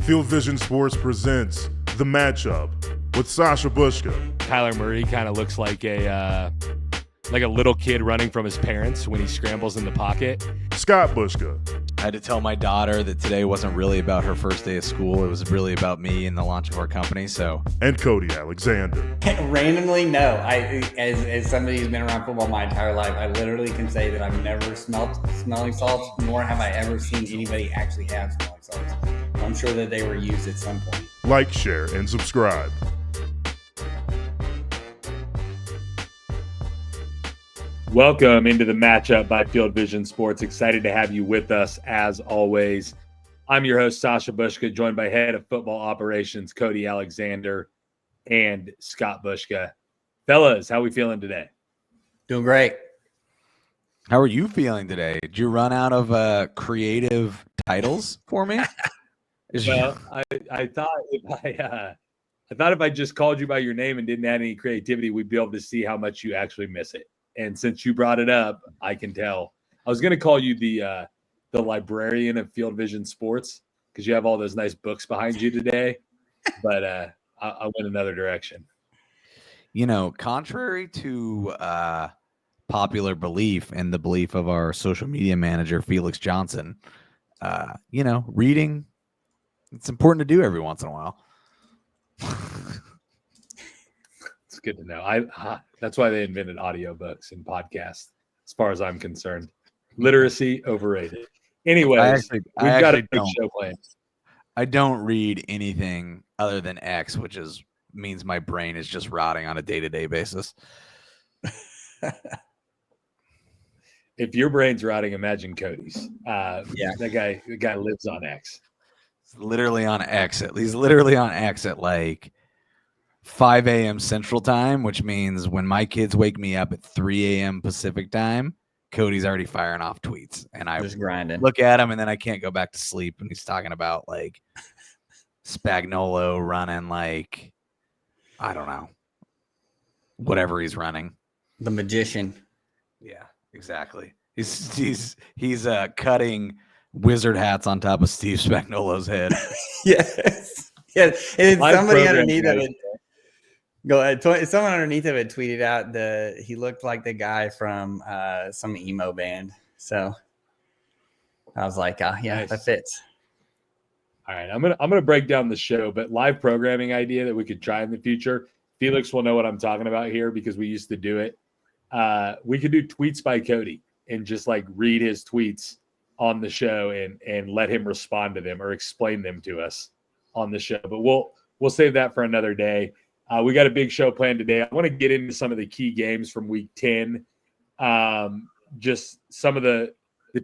Field Vision Sports presents The Matchup with Sasha Bushka. Kyler Murray kind of looks like a little kid running from his parents when he scrambles in the pocket. Scott Bushka. I had to tell my daughter that today wasn't really about her first day of school. It was really about me and the launch of our company. And Cody Alexander. Randomly, no. As somebody who's been around football my entire life, I literally can say that I've never smelled smelling salts, nor have I ever seen anybody actually have smelling salts. I'm sure that they were used at some point. Like, share, and subscribe. Welcome into the matchup by Field Vision Sports. Excited to have you with us as always. I'm your host, Sasha Bushka, joined by head of football operations, Cody Alexander, and Scott Bushka. Fellas, how we feeling today? Doing great. How are you feeling today? Did you run out of creative titles for me? Well, I thought if I just called you by your name and didn't add any creativity, we'd be able to see how much you actually miss it. And since you brought it up, I can tell. I was going to call you the librarian of Field Vision Sports because you have all those nice books behind you today. But I went another direction. You know, contrary to popular belief and the belief of our social media manager, Felix Johnson, reading, it's important to do every once in a while. It's good to know. That's why they invented audiobooks and podcasts, as far as I'm concerned. Literacy overrated. Anyways, we've got a big show planned. I don't read anything other than X, which means my brain is just rotting on a day-to-day basis. If your brain's rotting, imagine Cody's. The guy lives on X. It's literally on X. He's literally on X at like 5 a.m. Central Time, which means when my kids wake me up at 3 a.m. Pacific Time, Cody's already firing off tweets. And I just grinding. Look at him, and then I can't go back to sleep. And he's talking about, like, Spagnuolo running, like, I don't know, whatever he's running. The magician. Yeah, exactly. He's cutting wizard hats on top of Steve Spagnuolo's head. Yes. Yeah. And somebody underneath of it. Go ahead. Someone underneath of it tweeted out he looked like the guy from some emo band. So I was like, nice. That fits. All right, I'm gonna break down the show, but live programming idea that we could try in the future. Felix will know what I'm talking about here because we used to do it. We could do tweets by Cody and just like read his tweets on the show and let him respond to them or explain them to us on the show. But we'll save that for another day. We got a big show planned today. I want to get into some of the key games from week 10. Just some of the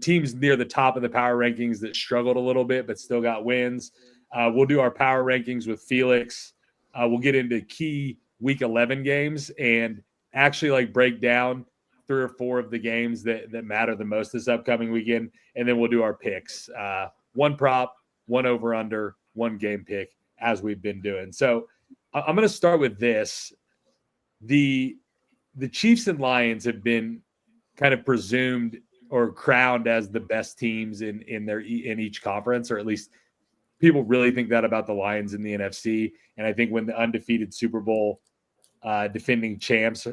teams near the top of the power rankings that struggled a little bit, but still got wins. We'll do our power rankings with Felix. We'll get into key week 11 games and actually like break down 3 or 4 of the games that matter the most this upcoming weekend. And then we'll do our picks. 1 prop, 1 over under, 1 game pick as we've been doing. So I'm going to start with this. The Chiefs and Lions have been kind of presumed or crowned as the best teams in each conference, or at least people really think that about the Lions in the NFC. And I think when the undefeated Super Bowl defending champs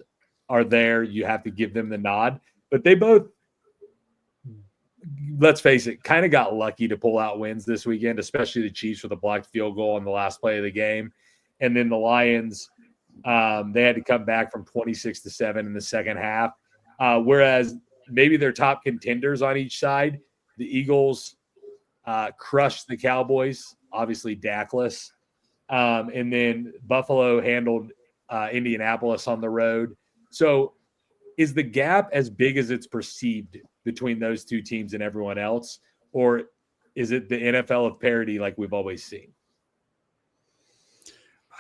are there, you have to give them the nod. But they both, let's face it, kind of got lucky to pull out wins this weekend, especially the Chiefs with a blocked field goal on the last play of the game. And then the Lions, they had to come back from 26-7 in the second half. Whereas maybe they're top contenders on each side. The Eagles crushed the Cowboys, obviously Dakless. And then Buffalo handled Indianapolis on the road. So is the gap as big as it's perceived between those two teams and everyone else? Or is it the NFL of parity like we've always seen?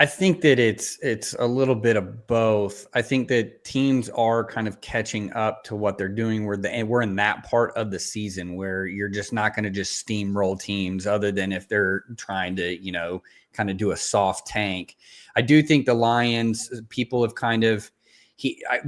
I think that it's a little bit of both. I think that teams are kind of catching up to what they're doing. We're in that part of the season where you're just not going to just steamroll teams other than if they're trying to, kind of do a soft tank. I do think the Lions, people have kind of,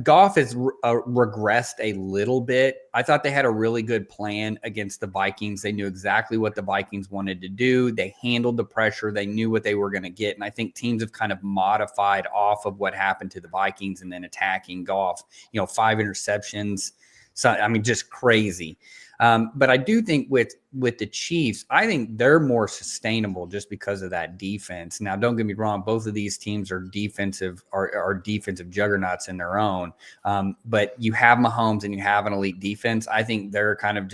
Goff has regressed a little bit. I thought they had a really good plan against the Vikings. They knew exactly what the Vikings wanted to do. They handled the pressure. They knew what they were going to get. And I think teams have kind of modified off of what happened to the Vikings and then attacking Goff. 5 interceptions. So, I mean, just crazy. But I do think with the Chiefs, I think they're more sustainable just because of that defense. Now, don't get me wrong; both of these teams are defensive juggernauts in their own. But you have Mahomes and you have an elite defense. I think they're kind of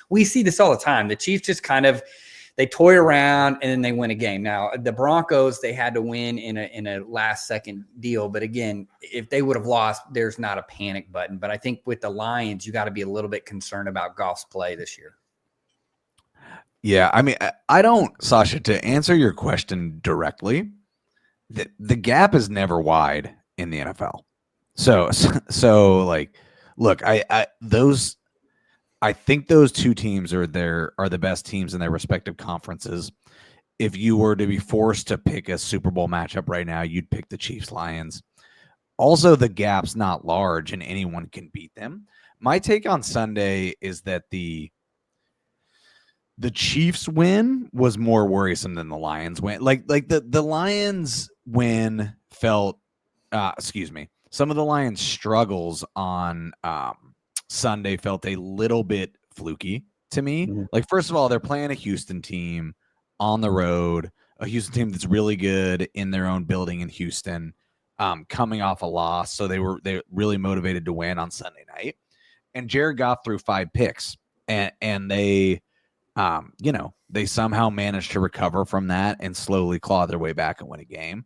we see this all the time. The Chiefs just kind of they toy around and then they win a game. Now, the Broncos, they had to win in a last second deal. But again, if they would have lost, there's not a panic button. But I think with the Lions, you got to be a little bit concerned about Goff's play this year. Yeah, I mean, I don't, Sasha, to answer your question directly, the gap is never wide in the NFL. So like, look, I think those two teams are the best teams in their respective conferences. If you were to be forced to pick a Super Bowl matchup right now, you'd pick the Chiefs Lions. Also, the gap's not large and anyone can beat them. My take on Sunday is that the Chiefs win was more worrisome than the Lions win. Like the Lions win felt some of the Lions struggles on Sunday felt a little bit fluky to me. Mm-hmm. Like, first of all, they're playing a Houston team on the road, a Houston team that's really good in their own building in Houston, coming off a loss. So they're really motivated to win on Sunday night. And Jared Goff threw 5 picks and they, they somehow managed to recover from that and slowly claw their way back and win a game.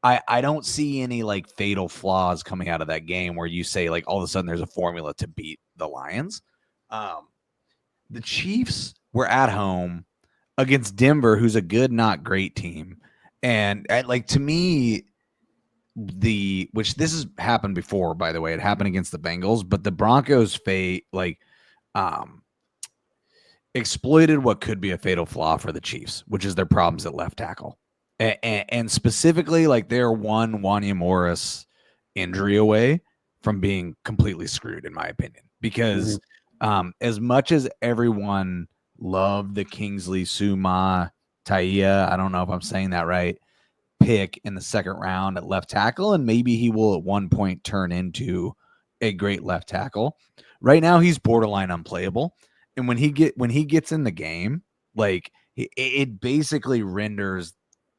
I don't see any like fatal flaws coming out of that game where you say like all of a sudden there's a formula to beat the Lions. The Chiefs were at home against Denver, who's a good, not great team. And like, to me, which this has happened before, by the way, it happened against the Bengals, but the Broncos exploited what could be a fatal flaw for the Chiefs, which is their problems at left tackle. And specifically, like, they're one Wanya Morris injury away from being completely screwed, in my opinion, because as much as everyone loved the Kingsley Suma Taia, I don't know if I'm saying that right, pick in the second round at left tackle, and maybe he will at one point turn into a great left tackle. Right now, he's borderline unplayable, and when he gets in the game, like, it basically renders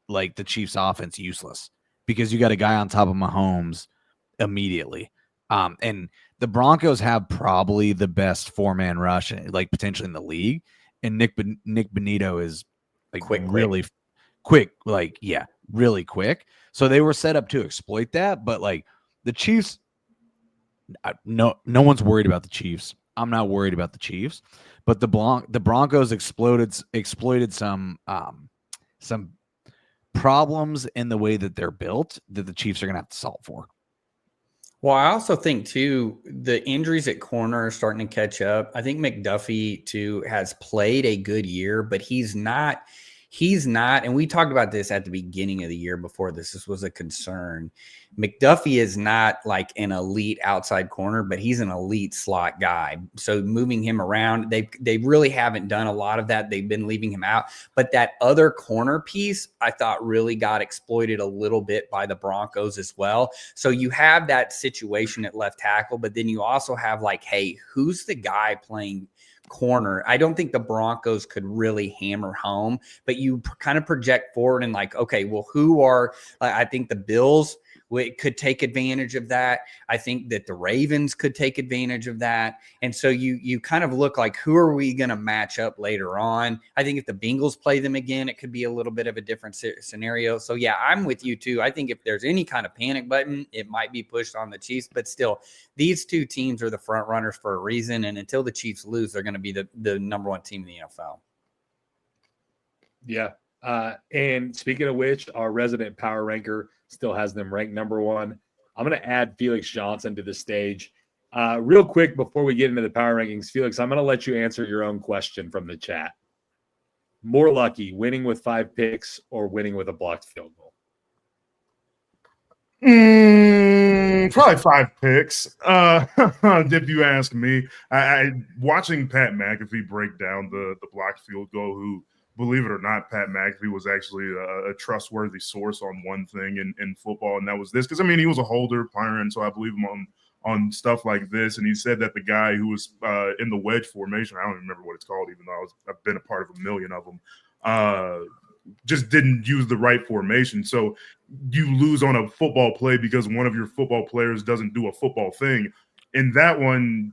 like the Chiefs offense useless because you got a guy on top of Mahomes immediately. And the Broncos have probably the best 4-man rush, like potentially in the league. And Nick Benito is like really quick, like, yeah, really quick. So they were set up to exploit that. But like the Chiefs, no one's worried about the Chiefs. I'm not worried about the Chiefs, but the Broncos exploited some problems in the way that they're built that the Chiefs are going to have to solve for. Well, I also think, too, the injuries at corner are starting to catch up. I think McDuffie, too, has played a good year, but he's not, and we talked about this at the beginning of the year before this was a concern. McDuffie is not like an elite outside corner, but he's an elite slot guy. So moving him around, they really haven't done a lot of that. They've been leaving him out. But that other corner piece, I thought, really got exploited a little bit by the Broncos as well. So you have that situation at left tackle, but then you also have like, hey, who's the guy playing corner? I don't think the Broncos could really hammer home, but you kind of project forward and like, okay, well, I think the Bills could take advantage of that. I think that the Ravens could take advantage of that. And so you kind of look like, who are we going to match up later on? I think if the Bengals play them again, it could be a little bit of a different scenario. So yeah, I'm with you too. I think if there's any kind of panic button, it might be pushed on the Chiefs, but still these two teams are the front runners for a reason. And until the Chiefs lose, they're going to be the number one team in the NFL. Yeah. And speaking of which, our resident power ranker still has them ranked number 1. I'm going to add Felix Johnson to the stage. Real quick before we get into the power rankings, Felix, I'm going to let you answer your own question from the chat. More lucky, winning with 5 picks or winning with a blocked field goal? Probably 5 picks. If you ask me, I watching Pat McAfee break down the blocked field goal. Who, believe it or not, Pat McAfee was actually a trustworthy source on one thing in football, and that was this. Because I mean, he was a holder punter, and so I believe him on stuff like this. And he said that the guy who was in the wedge formation, I don't even remember what it's called, even though I've been a part of a million of them. Just didn't use the right formation. So you lose on a football play because one of your football players doesn't do a football thing. In that one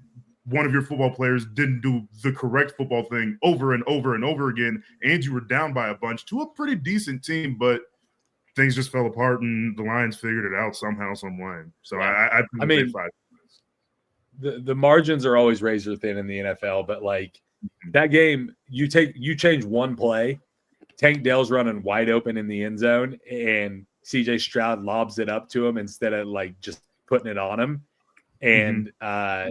of your football players didn't do the correct football thing over and over and over again, and you were down by a bunch to a pretty decent team, but things just fell apart and the Lions figured it out somehow, some way. So yeah. I mean, say 5. The margins are always razor thin in the NFL, but like that game, you change one play. Tank Dell's running wide open in the end zone, and CJ Stroud lobs it up to him instead of like just putting it on him. And I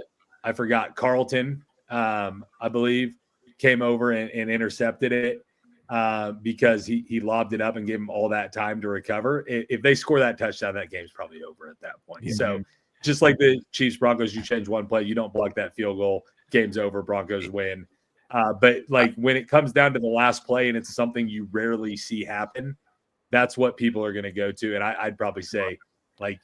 forgot Carlton, I believe, came over and intercepted it because he lobbed it up and gave him all that time to recover. If they score that touchdown, that game's probably over at that point. Yeah. So just like the Chiefs Broncos, you change one play, you don't block that field goal, game's over, Broncos win. But like when it comes down to the last play and it's something you rarely see happen, that's what people are going to go to. And I'd probably say like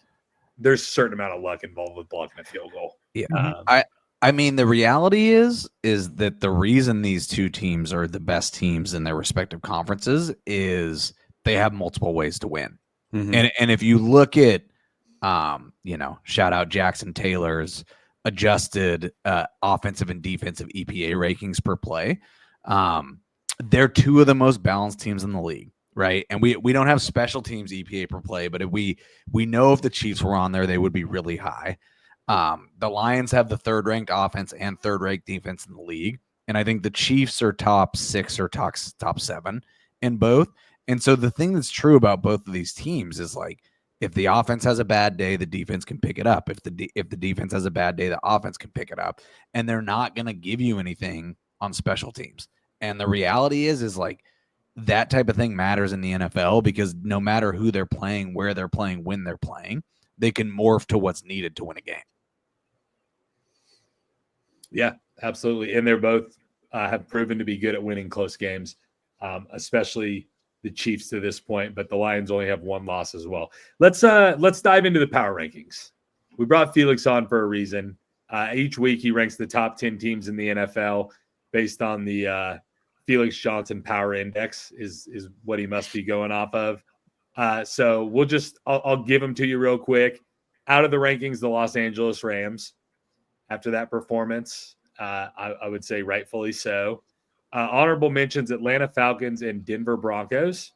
there's a certain amount of luck involved with blocking a field goal. Yeah. I mean, the reality is that the reason these two teams are the best teams in their respective conferences is they have multiple ways to win. And if you look at, shout out Jackson Taylor's adjusted offensive and defensive EPA rankings per play. They're two of the most balanced teams in the league, right? And we don't have special teams EPA per play, but if we know if the Chiefs were on there, they would be really high. The Lions have the 3rd ranked offense and 3rd ranked defense in the league. And I think the Chiefs are top 6 or top 7 in both. And so the thing that's true about both of these teams is like, if the offense has a bad day, the defense can pick it up. If the defense has a bad day, the offense can pick it up. And they're not going to give you anything on special teams. And the reality is like that type of thing matters in the NFL because no matter who they're playing, where they're playing, when they're playing, they can morph to what's needed to win a game. Yeah, absolutely. And they're both have proven to be good at winning close games, especially the Chiefs to this point, but the Lions only have 1 loss as well. Let's dive into the power rankings. We brought Felix on for a reason. Each week he ranks the top 10 teams in the NFL based on the Felix Johnson Power Index is what he must be going off of. So I'll give them to you real quick. Out of the rankings, the Los Angeles Rams. After that performance, I would say rightfully so. Honorable mentions, Atlanta Falcons and Denver Broncos.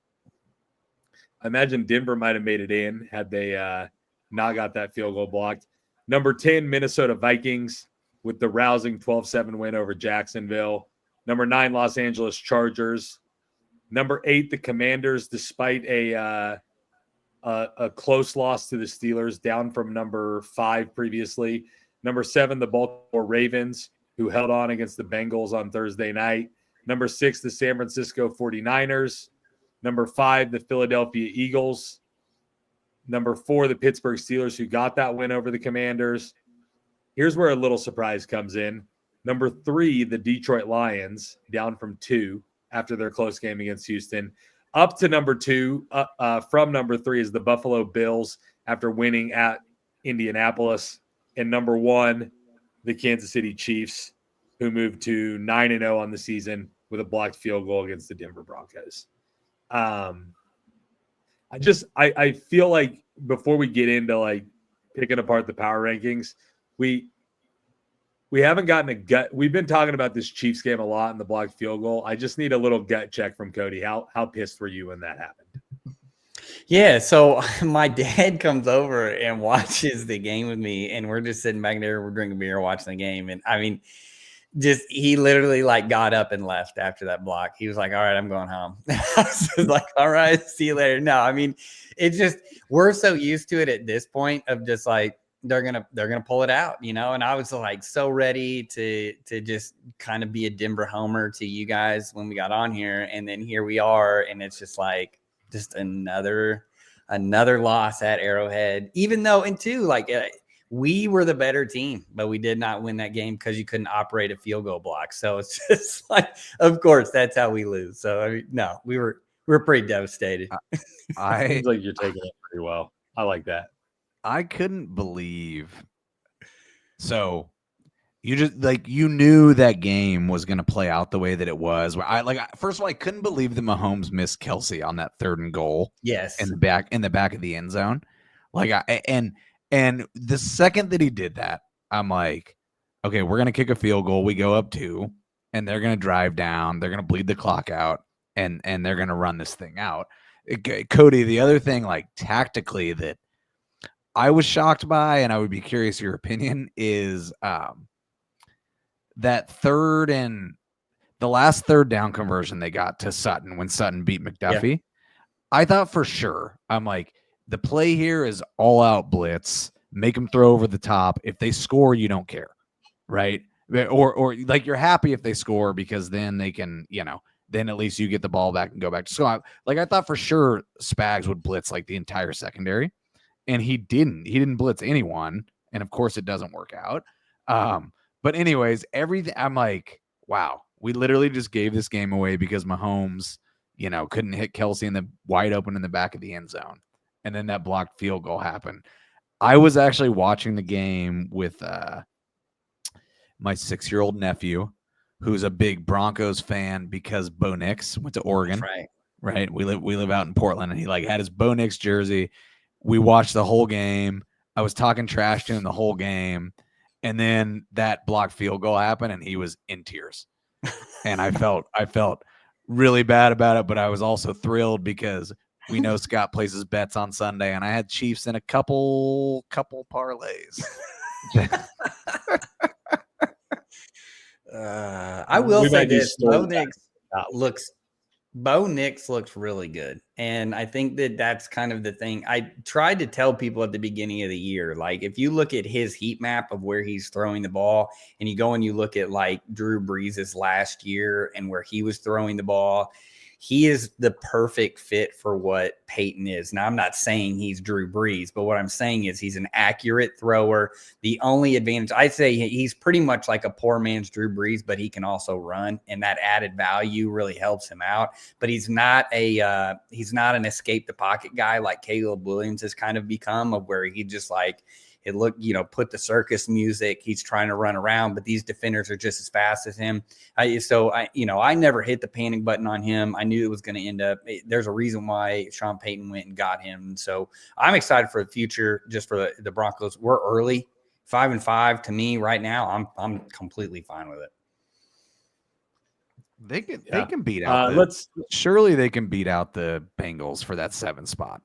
I imagine Denver might have made it in had they not got that field goal blocked. Number 10, Minnesota Vikings with the rousing 12-7 win over Jacksonville. Number 9, Los Angeles Chargers. Number 8, the Commanders, despite a close loss to the Steelers, down from number 5 previously. Number 7, the Baltimore Ravens, who held on against the Bengals on Thursday night. Number 6, the San Francisco 49ers. Number 5, the Philadelphia Eagles. Number 4, the Pittsburgh Steelers, who got that win over the Commanders. Here's where a little surprise comes in. Number 3, the Detroit Lions, down from 2 after their close game against Houston. Up to number 2, from number 3 is the Buffalo Bills after winning at Indianapolis. And number 1, the Kansas City Chiefs, who moved to 9-0 on the season with a blocked field goal against the Denver Broncos. I feel like before we get into like picking apart the power rankings, we haven't gotten a gut. We've been talking about this Chiefs game a lot and the blocked field goal. I just need a little gut check from Cody. How pissed were you when that happened? Yeah, so my dad comes over and watches the game with me, and we're just sitting back there, we're drinking beer, watching the game. And I mean, he literally like got up and left after that block. He was like, all right, I'm going home. I was like, all right, see you later. No, I mean, it's just, we're so used to it at this point of just like, they're going to pull it out, you know? And I was like, so ready to just kind of be a Denver homer to you guys when we got on here. And then here we are. And it's just like, just another another loss at Arrowhead, even though we were the better team, but we did not win that game because you couldn't operate a field goal block. So it's just like, of course, that's how we lose. So I mean, no, we were pretty devastated. Seems like you're taking it pretty well. I like that. I couldn't believe. So you just you knew that game was going to play out the way that it was. First of all, I couldn't believe that Mahomes missed Kelsey on that 3rd and goal. Yes, in the back of the end zone. And the second that he did that, I'm like, okay, we're gonna kick a field goal. We go up 2, and they're gonna drive down. They're gonna bleed the clock out, and they're gonna run this thing out. Cody, the other thing, tactically, that I was shocked by, and I would be curious your opinion, is that the last 3rd down conversion they got to Sutton when Sutton beat McDuffie. Yeah. I thought for sure, I'm like, the play here is all out blitz, make them throw over the top. If they score, you don't care, right? Or you're happy if they score because then they can, then at least you get the ball back and go back to score. I thought for sure Spags would blitz the entire secondary, and he didn't. He didn't blitz anyone, and of course it doesn't work out. But anyways, everything, I'm like, wow, we literally just gave this game away because Mahomes, couldn't hit Kelsey in the wide open in the back of the end zone. And then that blocked field goal happened. I was actually watching the game with my 6-year-old nephew, who's a big Broncos fan because Bo Nix went to Oregon. That's right. Right. We live out in Portland, and he had his Bo Nix jersey. We watched the whole game. I was talking trash to him the whole game. And then that blocked field goal happened, and he was in tears. And I felt really bad about it, but I was also thrilled because we know Scott places bets on Sunday, and I had Chiefs in a couple parlays. I will say this: Bo Nix looks really good, and I think that's kind of the thing. I tried to tell people at the beginning of the year, if you look at his heat map of where he's throwing the ball, and you go and you look at Drew Brees' last year and where he was throwing the ball. He is the perfect fit for what Peyton is. Now, I'm not saying he's Drew Brees, but what I'm saying is he's an accurate thrower. The only advantage, I'd say he's pretty much like a poor man's Drew Brees, but he can also run, and that added value really helps him out. But he's not an escape the pocket guy like Caleb Williams has kind of become, of where he just put the circus music. He's trying to run around, but these defenders are just as fast as him. I never hit the panic button on him. I knew it was going to end up. There's a reason why Sean Payton went and got him. So I'm excited for the future, just for the Broncos. We're early, 5-5 to me right now. I'm completely fine with it. They can beat out. Surely they can beat out the Bengals for that 7 spot.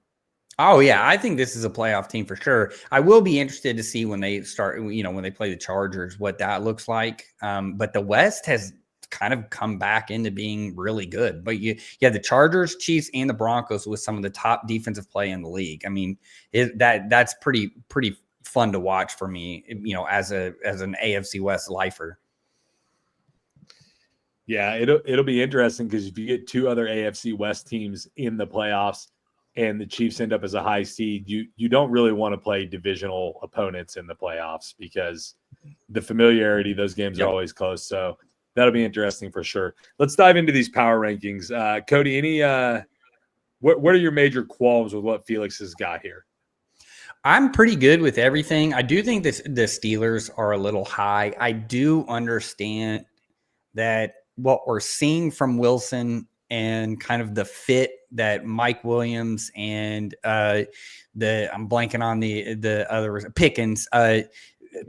Oh, yeah. I think this is a playoff team for sure. I will be interested to see when they start, when they play the Chargers, what that looks like. But the West has kind of come back into being really good. But you have the Chargers, Chiefs, and the Broncos with some of the top defensive play in the league. I mean, that's pretty fun to watch for me, as an AFC West lifer. Yeah, it'll be interesting because if you get 2 other AFC West teams in the playoffs, and the Chiefs end up as a high seed, you don't really want to play divisional opponents in the playoffs because the familiarity, those games are always close. So that'll be interesting for sure. Let's dive into these power rankings. Cody, what are your major qualms with what Felix has got here? I'm pretty good with everything. I do think the Steelers are a little high. I do understand that what we're seeing from Wilson and kind of the fit that Mike Williams and I'm blanking on the other Pickens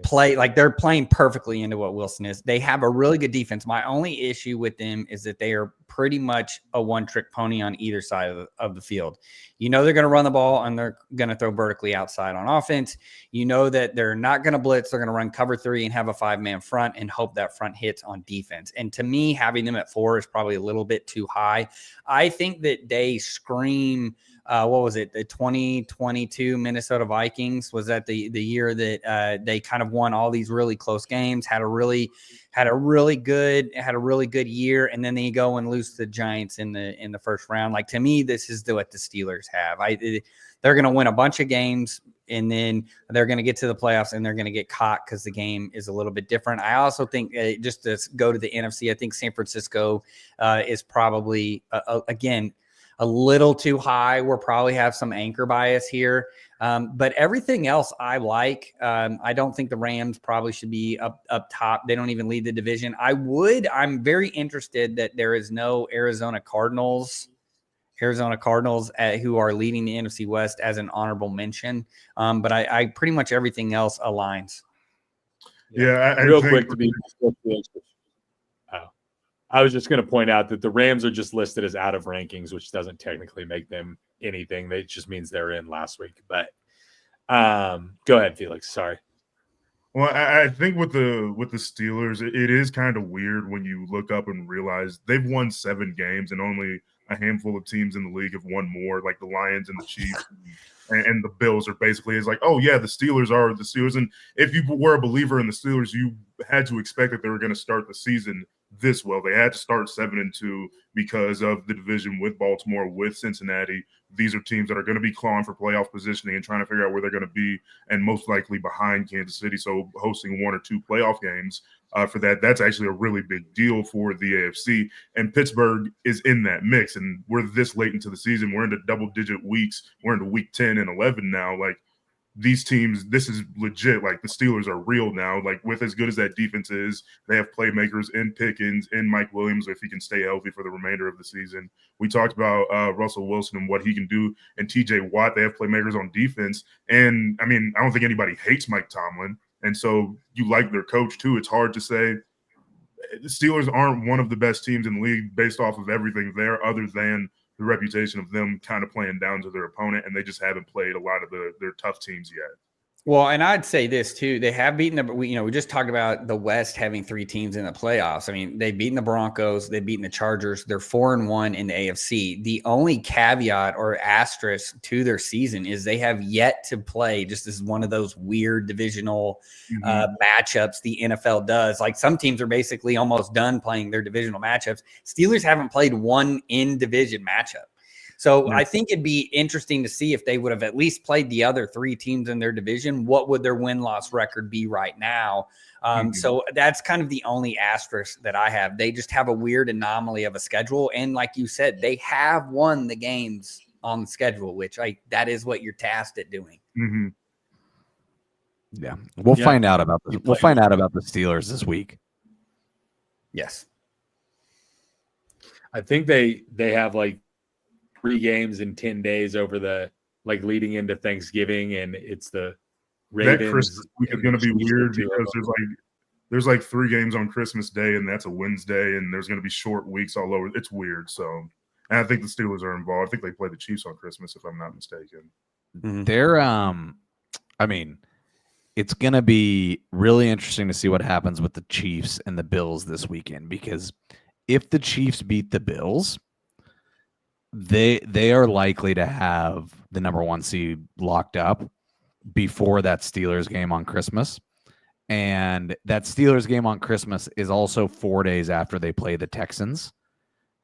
play, they're playing perfectly into what Wilson is. They have a really good defense. My only issue with them is that they are pretty much a one-trick pony on either side of the field. They're going to run the ball and they're going to throw vertically outside on offense. That they're not going to blitz. They're going to run cover 3 and have a 5-man front and hope that front hits on defense. And to me, having them at 4 is probably a little bit too high. I think that they scream, what was it? The 2022 Minnesota Vikings, was that the year that they kind of won all these really close games, had a really had a really good year, and then they go and lose to the Giants in the first round. Like, to me, this is what the Steelers have. They're going to win a bunch of games, and then they're going to get to the playoffs, and they're going to get caught because the game is a little bit different. I also think, just to go to the NFC, I think San Francisco is probably, again, a little too high. We'll probably have some anchor bias here. But everything else I like. I don't think the Rams probably should be up top. They don't even lead the division. I'm very interested that there is no Arizona Cardinals who are leading the NFC West as an honorable mention. But I pretty much everything else aligns. Yeah, real quick to be. I was just going to point out that the Rams are just listed as out of rankings, which doesn't technically make them anything. It just means they're in last week. But go ahead, Felix. Sorry. Well, I think with the Steelers, it is kind of weird when you look up and realize they've won 7 games and only a handful of teams in the league have won more, like the Lions and the Chiefs and the Bills are basically, it's like, oh yeah, the Steelers are the Steelers. And if you were a believer in the Steelers, you had to expect that they were going to start the season this well. They had to start 7-2 because of the division with Baltimore, with Cincinnati. These are teams that are going to be clawing for playoff positioning and trying to figure out where they're going to be, and most likely behind Kansas City. So hosting 1 or 2 playoff games for that's actually a really big deal for the AFC. And Pittsburgh is in that mix. And we're this late into the season. We're into double-digit weeks. We're into week 10 and 11 now. Like, these teams, this is legit. Like, the Steelers are real now. Like, with as good as that defense is, they have playmakers in Pickens, in Mike Williams, if he can stay healthy for the remainder of the season. We talked about Russell Wilson and what he can do, and TJ Watt. They have playmakers on defense. And, I mean, I don't think anybody hates Mike Tomlin. And so you like their coach, too. It's hard to say. The Steelers aren't one of the best teams in the league based off of everything there, other than the reputation of them kind of playing down to their opponent, and they just haven't played a lot of their tough teams yet. Well, and I'd say this too. They have beaten we just talked about the West having 3 teams in the playoffs. I mean, they've beaten the Broncos, they've beaten the Chargers. They're 4-1 in the AFC. The only caveat or asterisk to their season is they have yet to play. Just as one of those weird divisional matchups the NFL does. Like, some teams are basically almost done playing their divisional matchups. Steelers haven't played one in division matchup. So I think it'd be interesting to see if they would have at least played the other 3 teams in their division. What would their win-loss record be right now? So that's kind of the only asterisk that I have. They just have a weird anomaly of a schedule. And like you said, they have won the games on the schedule, which that is what you're tasked at doing. Mm-hmm. Yeah. We'll find out about the Steelers this week. Yes. I think they have like 3 games in 10 days over the leading into Thanksgiving, and it's the Ravens. That Christmas week is going to be weird because there's like 3 games on Christmas Day, and that's a Wednesday, and there's going to be short weeks all over. It's weird. So, and I think the Steelers are involved. I think they play the Chiefs on Christmas, if I'm not mistaken. They're I mean, it's going to be really interesting to see what happens with the Chiefs and the Bills this weekend, because if the Chiefs beat the Bills, they are likely to have the number 1 seed locked up before that Steelers game on Christmas. And that Steelers game on Christmas is also 4 days after they play the Texans.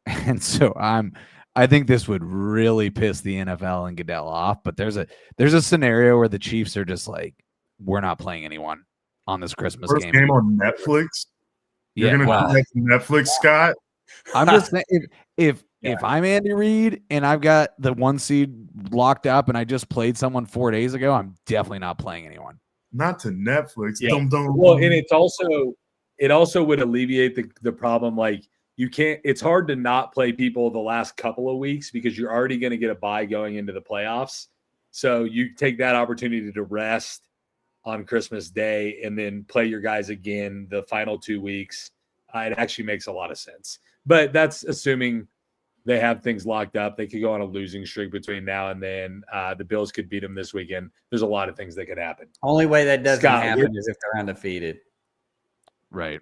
And so I think this would really piss the NFL and Goodell off. But there's a scenario where the Chiefs are just like, we're not playing anyone on this Christmas First game on Netflix. You're gonna do Netflix, Scott. I'm just saying, if I'm Andy Reid and I've got the 1 seed locked up and I just played someone 4 days ago, I'm definitely not playing anyone. Not to Netflix. Yeah. Well, and it also would alleviate the problem. Like, it's hard to not play people the last couple of weeks because you're already going to get a bye going into the playoffs. So you take that opportunity to rest on Christmas Day and then play your guys again the final 2 weeks. It actually makes a lot of sense. But that's assuming they have things locked up. They could go on a losing streak between now and then. The Bills could beat them this weekend. There's a lot of things that could happen. Only way that doesn't happen is if they're undefeated. Right.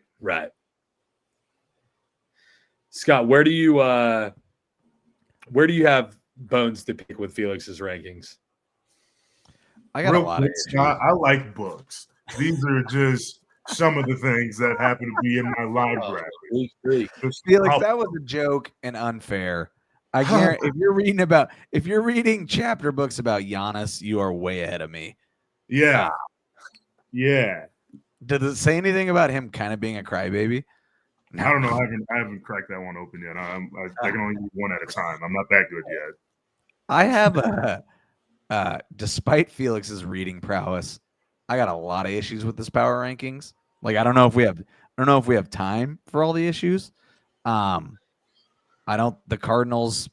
Scott, where do you have bones to pick with Felix's rankings? I got a lot of Scott, I like books. These are just some of the things that happen to be in my library. Felix, that was a joke and unfair. I guarantee if you're reading chapter books about Giannis, you are way ahead of me. Yeah. Yeah. Does it say anything about him kind of being a crybaby? No. I don't know. I haven't cracked that one open yet. I can only do one at a time. I'm not that good yet. I have despite Felix's reading prowess, I got a lot of issues with this power rankings. Like I don't know if we have time for all the issues. The Cardinals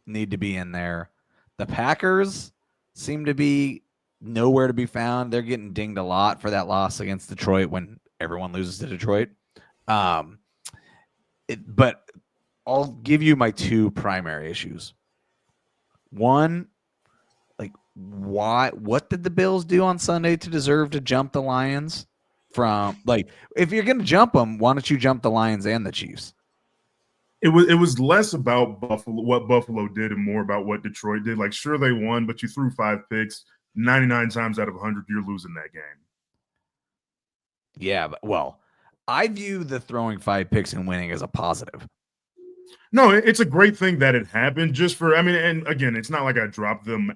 need to be in there. The Packers seem to be nowhere to be found. They're getting dinged a lot for that loss against Detroit when everyone loses to Detroit. But I'll give you my two primary issues. One, like what did the Bills do on Sunday to deserve to jump the Lions? If you're going to jump them, why don't you jump the Lions and the Chiefs? It was less about what Buffalo did and more about what Detroit did. Like, sure, they won, but you threw 5 picks. 99 times out of 100, you're losing that game. Yeah, but I view the throwing 5 picks and winning as a positive. No, it's a great thing that it happened. And again, it's not like I dropped them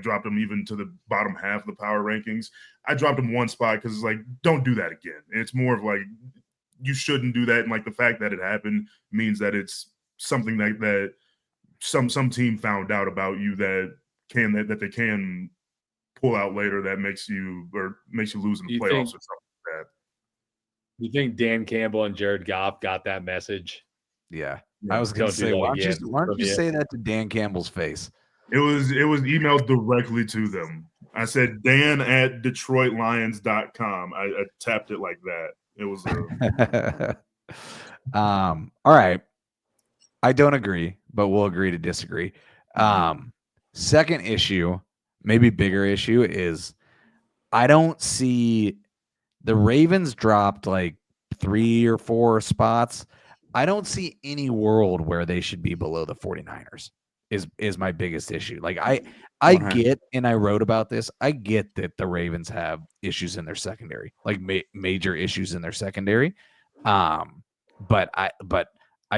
dropped them even to the bottom half of the power rankings. I dropped them one spot because it's like, don't do that again. And it's more of like, you shouldn't do that. And like the fact that it happened means that it's something that some team found out about you that they can pull out later that makes you lose in the playoffs or something like that. You think Dan Campbell and Jared Goff got that message? Yeah. I was going to say, why don't you say that to Dan Campbell's face? It was emailed directly to them. I said Dan at DetroitLions.com. I tapped it like that. It was all right. I don't agree, but we'll agree to disagree. Second issue, maybe bigger issue, is I don't see the Ravens dropped like 3 or 4 spots. I don't see any world where they should be below the 49ers is my biggest issue. Like I get, and I wrote about this, I get that the Ravens have issues in their secondary, like major issues in their secondary. But I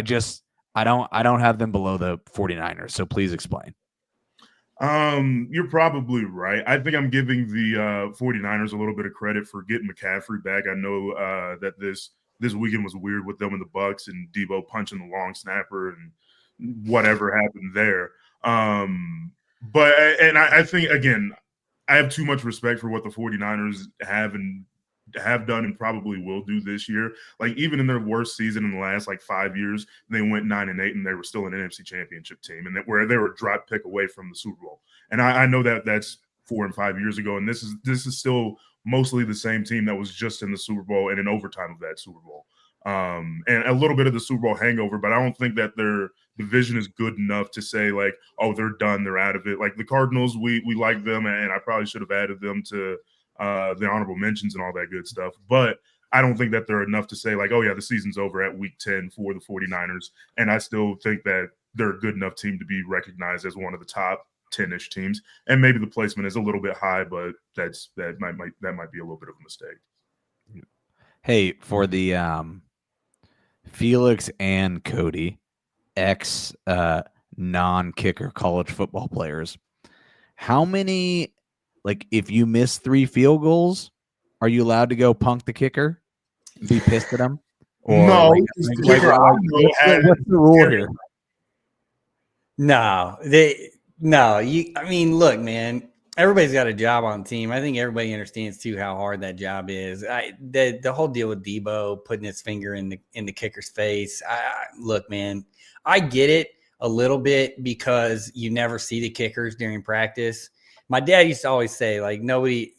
don't have them below the 49ers. So please explain. You're probably right. I think I'm giving the 49ers a little bit of credit for getting McCaffrey back. I know that this weekend was weird with them and the Bucks and Debo punching the long snapper and whatever happened there. But I think, again, I have too much respect for what the 49ers have done and probably will do this year. Like, even in their worst season in the last 5 years, they went 9-8 and they were still an NFC Championship team, and where they were a drop pick away from the Super Bowl. And I know that that's 4 and 5 years ago, and this is still mostly the same team that was just in the Super Bowl and in overtime of that Super Bowl. And a little bit of the Super Bowl hangover, but I don't think that their division is good enough to say oh, they're done, they're out of it. Like the Cardinals, we like them, and I probably should have added them to the honorable mentions and all that good stuff. But I don't think that they're enough to say oh yeah, the season's over at week 10 for the 49ers. And I still think that they're a good enough team to be recognized as one of the top 10-ish teams. And maybe the placement is a little bit high, but that might be a little bit of a mistake. Hey, for the Felix and Cody, ex non-kicker college football players, how many, if you miss 3 field goals, are you allowed to go punk the kicker and be pissed at him? Or no, what's the rule here? Look, man, everybody's got a job on the team. I think everybody understands too how hard that job is. The whole deal with Debo putting his finger in the kicker's face. Look, man, I get it a little bit because you never see the kickers during practice. My dad used to always say nobody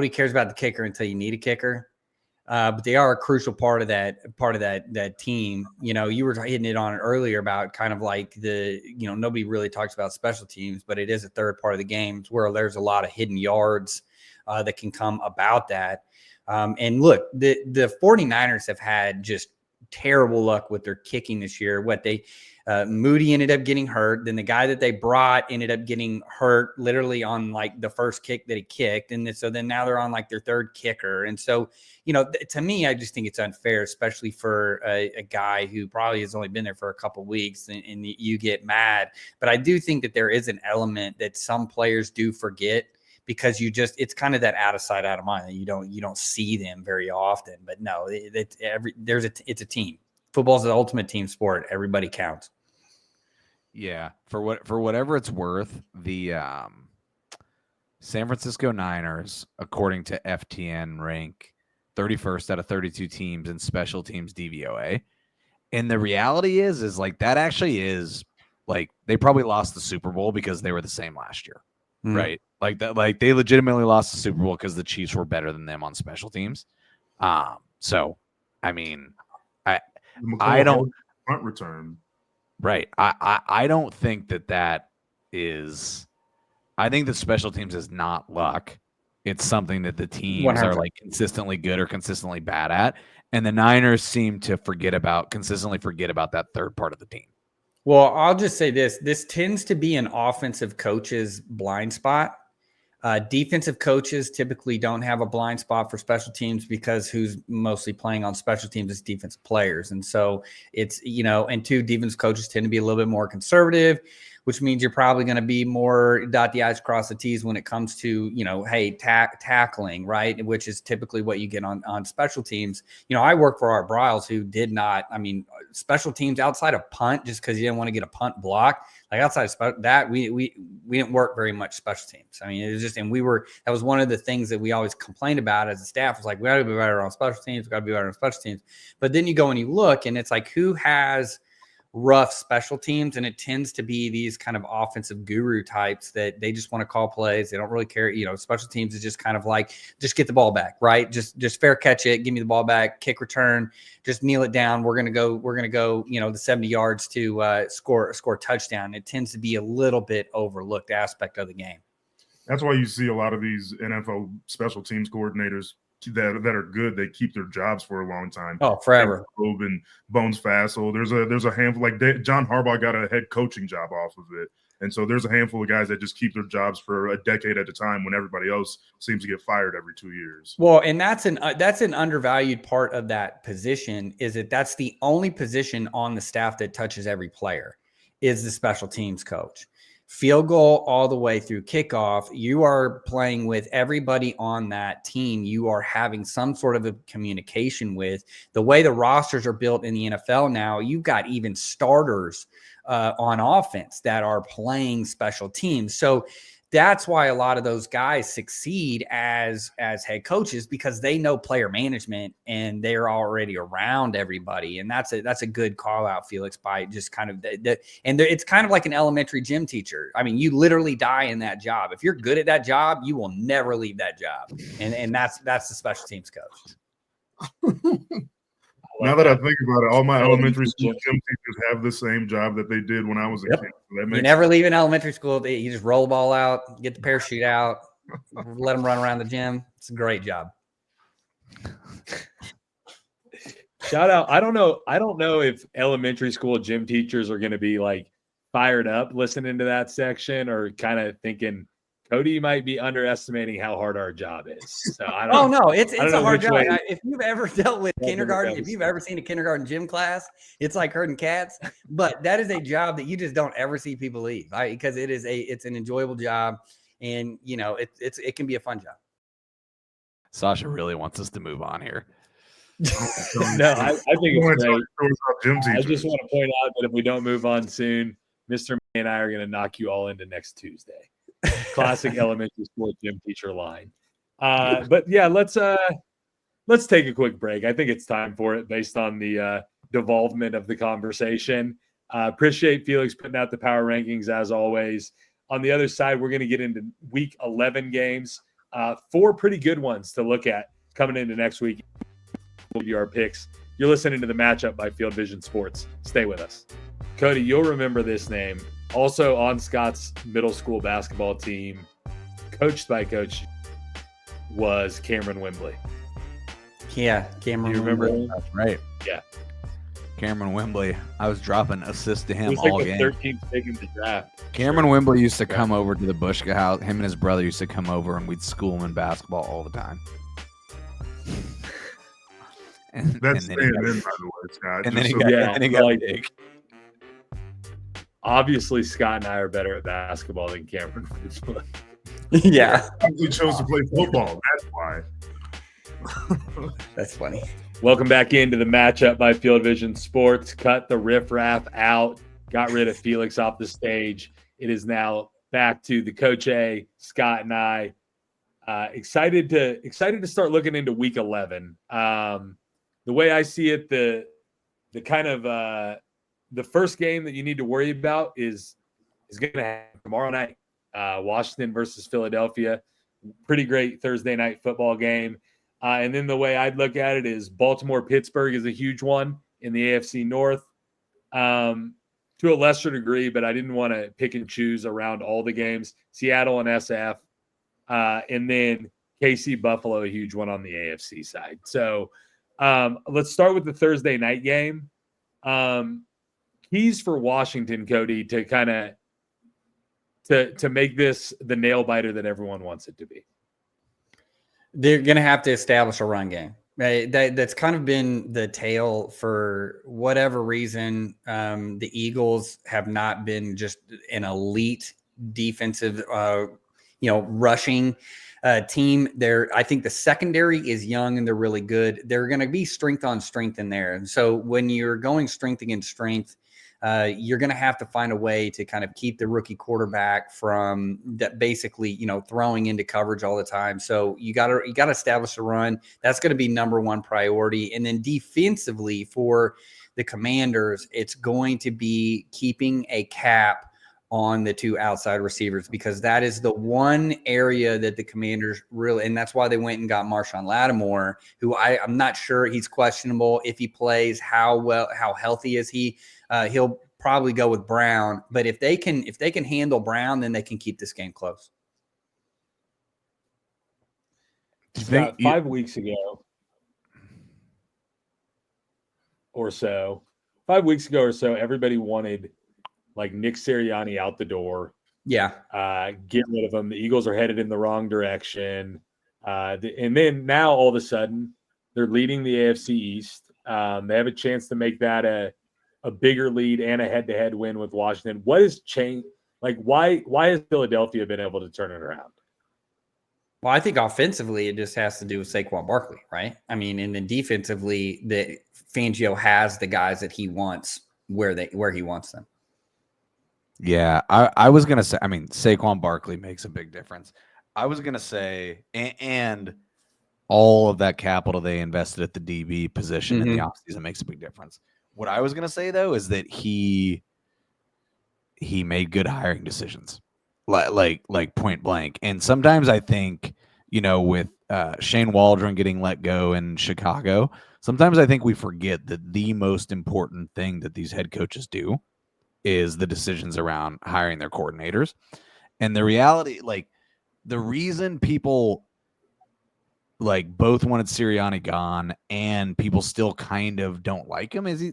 cares about the kicker until you need a kicker. But they are a crucial part of that team. You were hitting it on earlier about kind of nobody really talks about special teams, but it is a third part of the game where there's a lot of hidden yards that can come about that. And look, the 49ers have had just terrible luck with their kicking this year. Moody ended up getting hurt. Then the guy that they brought ended up getting hurt literally on like the first kick that he kicked. And so then now they're on like their third kicker. And so, to me, I just think it's unfair, especially for a guy who probably has only been there for a couple of weeks and you get mad. But I do think that there is an element that some players do forget, because it's kind of that out of sight, out of mind. You don't see them very often. But no, it's a team. Football is the ultimate team sport. Everybody counts. Yeah, for whatever it's worth, the San Francisco Niners, according to FTN, rank 31st out of 32 teams in special teams DVOA. And the reality is like that actually is like they probably lost the Super Bowl because they were the same last year. Right. Like that, like they legitimately lost the Super Bowl because the Chiefs were better than them on special teams. So I mean, I don't punt return. Right. I don't think that is. I think that special teams is not luck. It's something that the teams 100%. are like consistently good or consistently bad at. And the Niners seem to consistently forget about that third part of the team. Well, I'll just say this tends to be an offensive coach's blind spot. Defensive coaches typically don't have a blind spot for special teams because who's mostly playing on special teams is defensive players. And so it's, and two, defensive coaches tend to be a little bit more conservative, which means you're probably going to be more dot the I's, cross the T's when it comes to, tackling, right? Which is typically what you get on special teams. I work for Art Briles, who did not, special teams outside of punt, just because you didn't want to get a punt block. Like outside of that, we didn't work very much special teams. It was just, and that was one of the things that we always complained about as a staff, was like, we got to be better on special teams. We got to be better on special teams. But then you go and you look, and it's like, who has rough special teams? And it tends to be these kind of offensive guru types that they just want to call plays. They don't really care. Special teams is just kind of like, just get the ball back, right? Just fair catch it. Give me the ball back, kick return, just kneel it down. We're going to go, the 70 yards to score touchdown. It tends to be a little bit overlooked aspect of the game. That's why you see a lot of these NFL special teams coordinators that are good. They keep their jobs for a long time. Oh, forever. And Bones Fassel. There's a handful, like John Harbaugh got a head coaching job off of it. And so there's a handful of guys that just keep their jobs for a decade at a time when everybody else seems to get fired every 2 years. Well, and that's an undervalued part of that position, is that's the only position on the staff that touches every player, is the special teams coach. Field goal all the way through kickoff, you are playing with everybody on that team. You are having some sort of a communication with. The way the rosters are built in the NFL now, you've got even starters on offense that are playing special teams. So that's why a lot of those guys succeed as head coaches, because they know player management and they're already around everybody. And that's a good call out, Felix, by just kind of it's kind of like an elementary gym teacher. You literally die in that job. If you're good at that job, you will never leave that job. And that's the special teams coach. Now that I think about it, all my elementary school gym teachers have the same job that they did when I was a kid. So you never leave in elementary school. You just roll the ball out, get the parachute out, let them run around the gym. It's a great job. Shout out. I don't know if elementary school gym teachers are going to be like fired up listening to that section, or kind of thinking, Cody might be underestimating how hard our job is. So I don't. Oh no, it's a hard job. If you've ever dealt with kindergarten, if you've ever seen a kindergarten gym class, it's like herding cats. But that is a job that you just don't ever see people leave, right? Because it's an enjoyable job, and it can be a fun job. Sasha really wants us to move on here. No, I think it's great. I just want to point out that if we don't move on soon, Mr. May and I are going to knock you all into next Tuesday. Classic elementary school gym teacher line. But yeah, let's take a quick break. I think it's time for it based on the devolvement of the conversation. Appreciate Felix putting out the power rankings as always. On the other side, we're going to get into week 11 games. 4 pretty good ones to look at coming into next week. We'll give you our picks. You're listening to The Matchup by Field Vision Sports. Stay with us. Cody, you'll remember this name. Also on Scott's middle school basketball team, coached by Coach, was Cameron Wembley. Yeah, Cameron. You remember him? That's right. Yeah. Cameron Wembley. I was dropping assists to He him was like all the game. 13th pick in the draft. Cameron Wembley used to come over to the Bushka house. Him and his brother used to come over, and we'd school him in basketball all the time. That's then staying in, by the way, Scott. And then he got big. Obviously, Scott and I are better at basketball than Cameron. Yeah. He chose to play football. That's why. That's funny. Welcome back into the matchup by Field Vision Sports. Cut the riffraff out. Got rid of Felix off the stage. It is now back to the Coach A, Scott, and I. Excited to start looking into Week 11. The way I see it, the kind of the first game that you need to worry about is going to happen tomorrow night. Washington versus Philadelphia. Pretty great Thursday night football game. And then the way I'd look at it is Baltimore-Pittsburgh is a huge one in the AFC North. To a lesser degree, but I didn't want to pick and choose around all the games. Seattle and SF. And then KC Buffalo, a huge one on the AFC side. So let's start with the Thursday night game. Keys for Washington, Cody, to kind of to make this the nail biter that everyone wants it to be. They're going to have to establish a run game. Right? That's kind of been the tale for whatever reason. The Eagles have not been just an elite defensive, rushing team. I think the secondary is young and they're really good. They're going to be strength on strength in there. And so when you're going strength against strength, you're going to have to find a way to kind of keep the rookie quarterback from that, basically, throwing into coverage all the time. So you got to establish a run. That's going to be number one priority. And then defensively for the Commanders, it's going to be keeping a cap on the two outside receivers, because that is the one area that the Commanders really, and that's why they went and got Marshawn Lattimore, who I'm not sure, he's questionable if he plays, how healthy is he? He'll probably go with Brown, but if they can handle Brown, then they can keep this game close. Scott, 5 weeks ago or so, everybody wanted like Nick Sirianni out the door. Yeah. Get rid of him. The Eagles are headed in the wrong direction. And then now all of a sudden they're leading the AFC East. They have a chance to make that a bigger lead and a head-to-head win with Washington. What has changed? Like, why has Philadelphia been able to turn it around? Well, I think offensively it just has to do with Saquon Barkley, right? I mean, and then defensively, the Fangio has the guys that he wants where he wants them. Yeah, I was going to say, I mean, Saquon Barkley makes a big difference. I was going to say, and all of that capital they invested at the DB position in the offseason makes a big difference. What I was going to say, though, is that he made good hiring decisions, like point blank. And sometimes I think, with Shane Waldron getting let go in Chicago, sometimes I think we forget that the most important thing that these head coaches do is the decisions around hiring their coordinators. And the reality, the reason people both wanted Sirianni gone and people still kind of don't like him is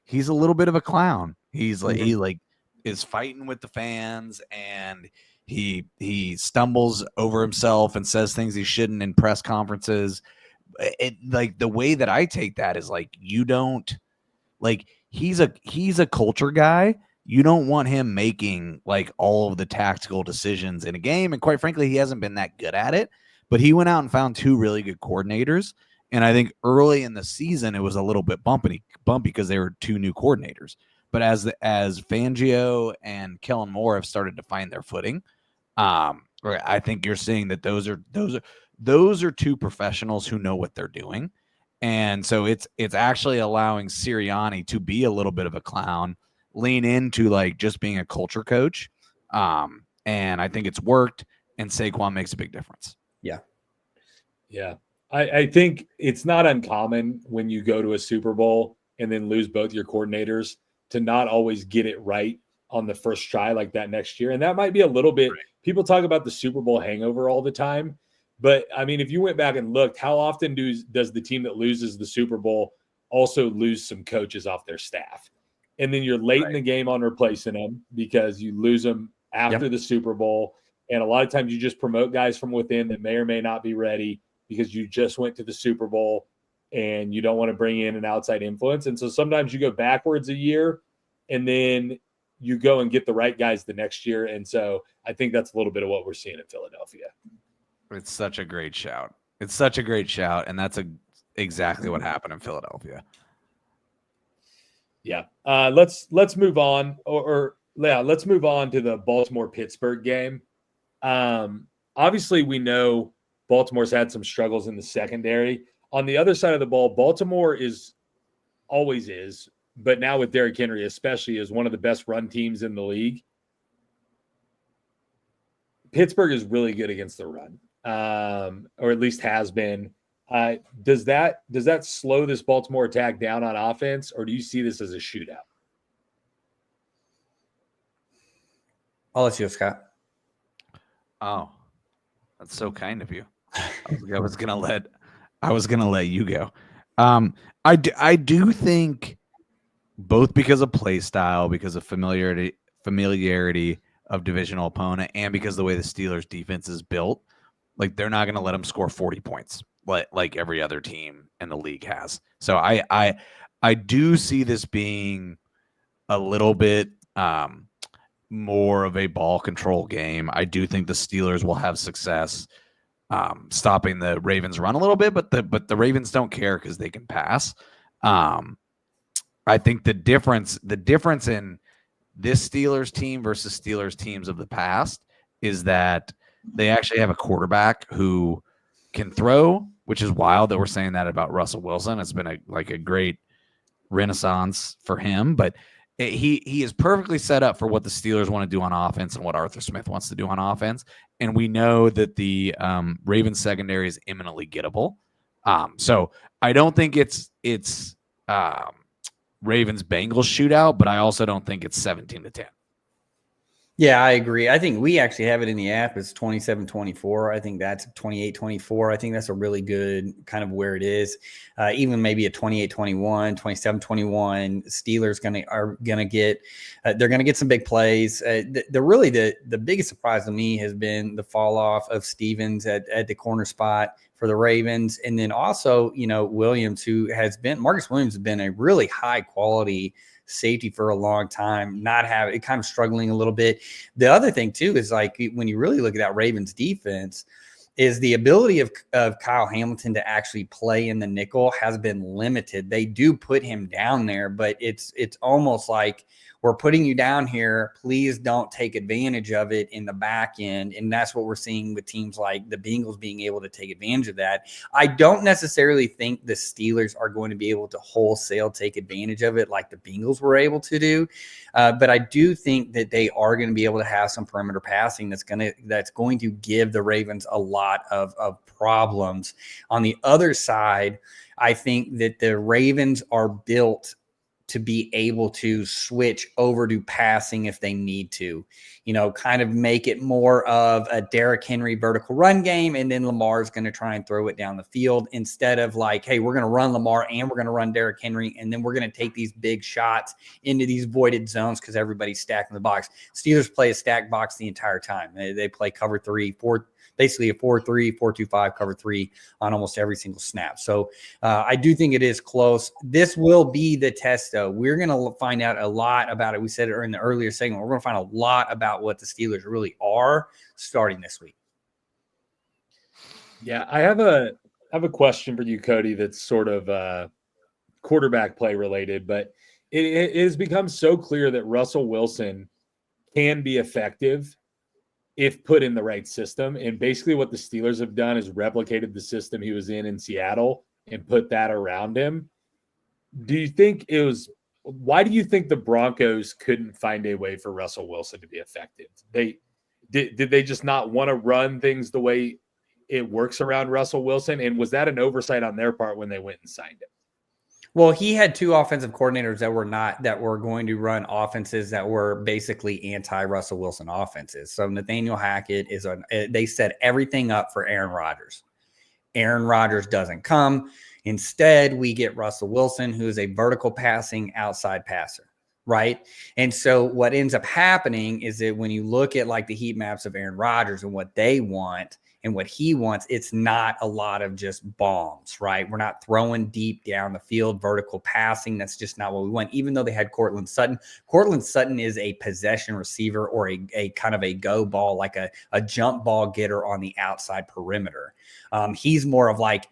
he's a little bit of a clown. He's he is fighting with the fans, and he stumbles over himself and says things he shouldn't in press conferences. The way that I take that is you don't he's a culture guy. You don't want him making all of the tactical decisions in a game. And quite frankly, he hasn't been that good at it, but he went out and found two really good coordinators. And I think early in the season, it was a little bit bumpy because they were two new coordinators. But as Fangio and Kellen Moore have started to find their footing, I think you're seeing that those are two professionals who know what they're doing. And so it's actually allowing Sirianni to be a little bit of a clown, lean into just being a culture coach. And I think it's worked, and Saquon makes a big difference. Yeah. Yeah. I think it's not uncommon when you go to a Super Bowl and then lose both your coordinators to not always get it right on the first try like that next year. And that might be a little bit, people talk about the Super Bowl hangover all the time. But I mean, if you went back and looked, how often does the team that loses the Super Bowl also lose some coaches off their staff. And then you're late in the game on replacing them because you lose them after the Super Bowl. And a lot of times you just promote guys from within that may or may not be ready because you just went to the Super Bowl and you don't want to bring in an outside influence. And so sometimes you go backwards a year and then you go and get the right guys the next year. And so I think that's a little bit of what we're seeing in Philadelphia. It's such a great shout. It's such a great shout. And that's exactly what happened in Philadelphia. Yeah. Let's move on let's move on to the Baltimore-Pittsburgh game. Obviously we know Baltimore's had some struggles in the secondary. On the other side of the ball, Baltimore always is, but now with Derrick Henry especially, is one of the best run teams in the league. Pittsburgh is really good against the run, or at least has been. Does that slow this Baltimore attack down on offense, or do you see this as a shootout? I'll let you, Scott. Oh, that's so kind of you. I was gonna let you go. I do think both because of play style, because of familiarity of divisional opponent, and because of the way the Steelers defense is built, like they're not going to let them score 40 points like every other team in the league has. So I do see this being a little bit more of a ball control game. I do think the Steelers will have success stopping the Ravens run a little bit, but the Ravens don't care because they can pass. I think the difference in this Steelers team versus Steelers teams of the past is that they actually have a quarterback who can throw, which is wild that we're saying that about Russell Wilson. It's been a great renaissance for him, but he is perfectly set up for what the Steelers want to do on offense and what Arthur Smith wants to do on offense. And we know that the Ravens secondary is imminently gettable. So I don't think it's Ravens Bengals shootout, but I also don't think it's 17-10. Yeah, I agree. I think we actually have it in the app. It's 27-24. I think that's 28-24. I think that's a really good kind of where it is. Even maybe a 28-21, 27-21. Steelers are gonna get they're gonna get some big plays. The biggest surprise to me has been the fall off of Stevens at the corner spot for the Ravens, and then also Williams, Marcus Williams has been a really high quality safety for a long time, kind of struggling a little bit. The other thing too is like when you really look at that Ravens defense, is the ability of Kyle Hamilton to actually play in the nickel has been limited. They do put him down there, but it's almost like, we're putting you down here. Please don't take advantage of it in the back end. And that's what we're seeing with teams like the Bengals being able to take advantage of that. I don't necessarily think the Steelers are going to be able to wholesale take advantage of it like the Bengals were able to do. But I do think that they are going to be able to have some perimeter passing that's going to give the Ravens a lot of problems. On the other side, I think that the Ravens are built to be able to switch over to passing if they need to, kind of make it more of a Derrick Henry vertical run game. And then Lamar's going to try and throw it down the field instead of like, hey, we're going to run Lamar and we're going to run Derrick Henry. And then we're going to take these big shots into these voided zones because everybody's stacking the box. Steelers play a stacked box the entire time. They play cover 3, 4, basically a 4-3, 4-2-5, cover 3 on almost every single snap. So I do think it is close. This will be the test, though. We're going to find out a lot about it. We said it in the earlier segment. We're going to find a lot about what the Steelers really are starting this week. Yeah, I have a question for you, Cody, that's sort of quarterback play related, but it has become so clear that Russell Wilson can be effective if put in the right system. And basically what the Steelers have done is replicated the system he was in Seattle and put that around him. Why do you think the Broncos couldn't find a way for Russell Wilson to be effective? Did they just not want to run things the way it works around Russell Wilson? And was that an oversight on their part when they went and signed him? Well, he had two offensive coordinators that were going to run offenses that were basically anti-Russell Wilson offenses. So Nathaniel Hackett they set everything up for Aaron Rodgers. Aaron Rodgers doesn't come. Instead, we get Russell Wilson, who is a vertical passing outside passer, right? And so what ends up happening is that when you look at like the heat maps of Aaron Rodgers and what they want and what he wants, it's not a lot of just bombs, right? We're not throwing deep down the field, vertical passing. That's just not what we want. Even though they had Cortland Sutton. Cortland Sutton is a possession receiver or a kind of a go ball, like a jump ball getter on the outside perimeter. He's more of like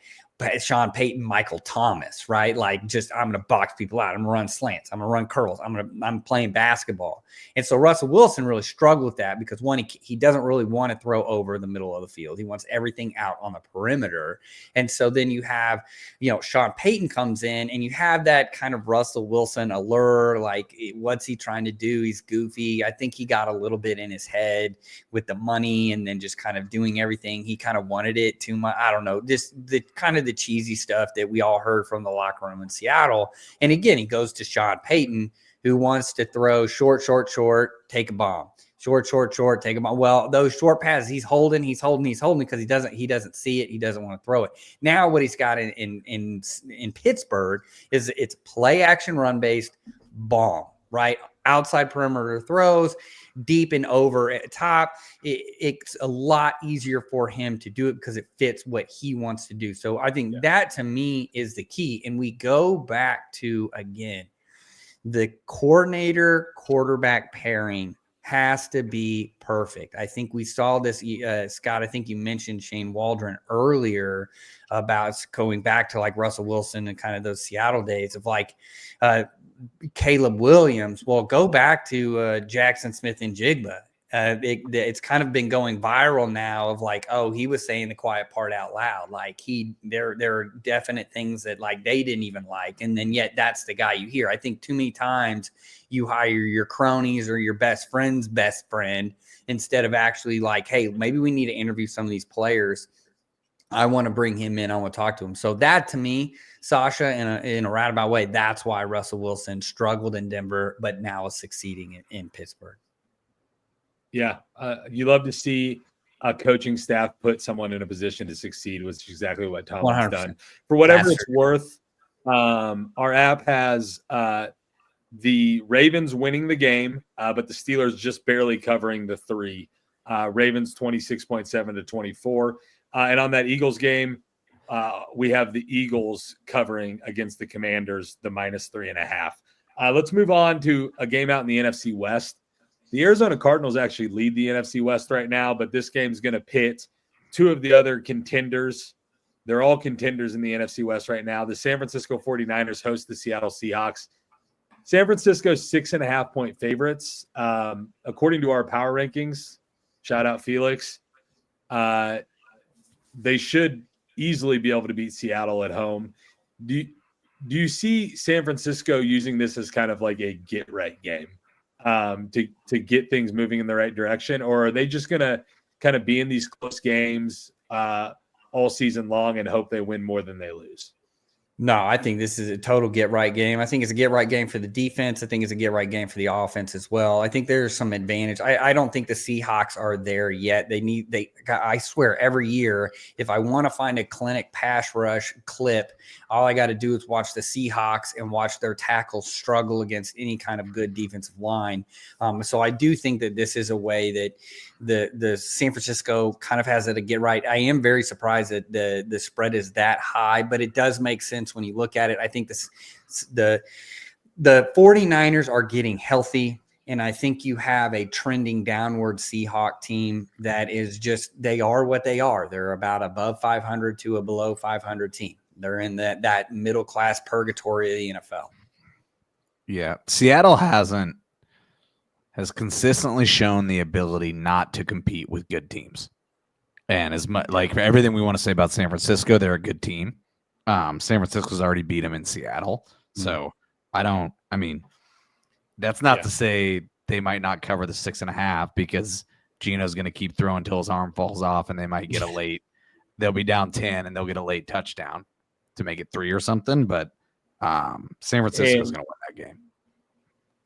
Sean Payton, Michael Thomas, right? Like just, I'm going to box people out. I'm going to run slants. I'm going to run curls. I'm playing basketball. And so Russell Wilson really struggled with that because one, he doesn't really want to throw over the middle of the field. He wants everything out on the perimeter. And so then you have, Sean Payton comes in and you have that kind of Russell Wilson allure. Like, what's he trying to do? He's goofy. I think he got a little bit in his head with the money and then just kind of doing everything. He kind of wanted it too much. I don't know, just the kind of the cheesy stuff that we all heard from the locker room in Seattle. And again, he goes to Sean Payton, who wants to throw short, take a bomb. Short, take a bomb. Well, those short passes, he's holding because he doesn't see it. He doesn't want to throw it. Now what he's got in Pittsburgh is it's play action run based bomb, right? Outside perimeter throws, deep and over at top. It's a lot easier for him to do it because it fits what he wants to do. So I think that to me is the key. And we go back to, again, the coordinator quarterback pairing has to be perfect. I think we saw this, Scott, I think you mentioned Shane Waldron earlier about going back to like Russell Wilson and kind of those Seattle days of like, Caleb Williams. Well, go back to Jackson Smith and Jigba. It's kind of been going viral now of like, oh, he was saying the quiet part out loud. Like there are definite things that like they didn't even like. And then yet that's the guy you hear. I think too many times you hire your cronies or your best friend's best friend instead of actually like, hey, maybe we need to interview some of these players. I want to bring him in. I want to talk to him. So that to me, Sasha, in a roundabout way, that's why Russell Wilson struggled in Denver, but now is succeeding in Pittsburgh. Yeah. You love to see a coaching staff put someone in a position to succeed, which is exactly what Tomlin's done. For whatever it's worth, our app has the Ravens winning the game, but the Steelers just barely covering the 3. Ravens 26.7 to 24. And on that Eagles game, we have the Eagles covering against the Commanders, the -3.5. Let's move on to a game out in the NFC West. The Arizona Cardinals actually lead the NFC West right now, but this game's going to pit 2 of the other contenders. They're all contenders in the NFC West right now. The San Francisco 49ers host the Seattle Seahawks. San Francisco's 6.5-point favorites. According to our power rankings, shout out Felix, they should easily be able to beat Seattle at home. Do you see San Francisco using this as kind of like a get-right game to get things moving in the right direction? Or are they just going to kind of be in these close games all season long and hope they win more than they lose? No, I think this is a total get-right game. I think it's a get-right game for the defense. I think it's a get-right game for the offense as well. I think there's some advantage. I don't think the Seahawks are there yet. I swear, every year, if I want to find a clinic pass rush clip, all I got to do is watch the Seahawks and watch their tackles struggle against any kind of good defensive line. So I do think that this is a way that the San Francisco kind of has it a get right. I am very surprised that the spread is that high, but it does make sense when you look at it. I think the 49ers are getting healthy, and I think you have a trending downward Seahawk team that is just, they are what they are. They're about above 500 to a below 500 team. They're in that middle class purgatory of the NFL. Yeah. Seattle has consistently shown the ability not to compete with good teams. And as much like for everything we want to say about San Francisco, they're a good team. San Francisco's already beat them in Seattle. So that's not to say they might not cover the 6.5 because Gino's going to keep throwing till his arm falls off and they might get they'll be down 10 and they'll get a late touchdown to make it 3 or something. But San Francisco's going to win that game.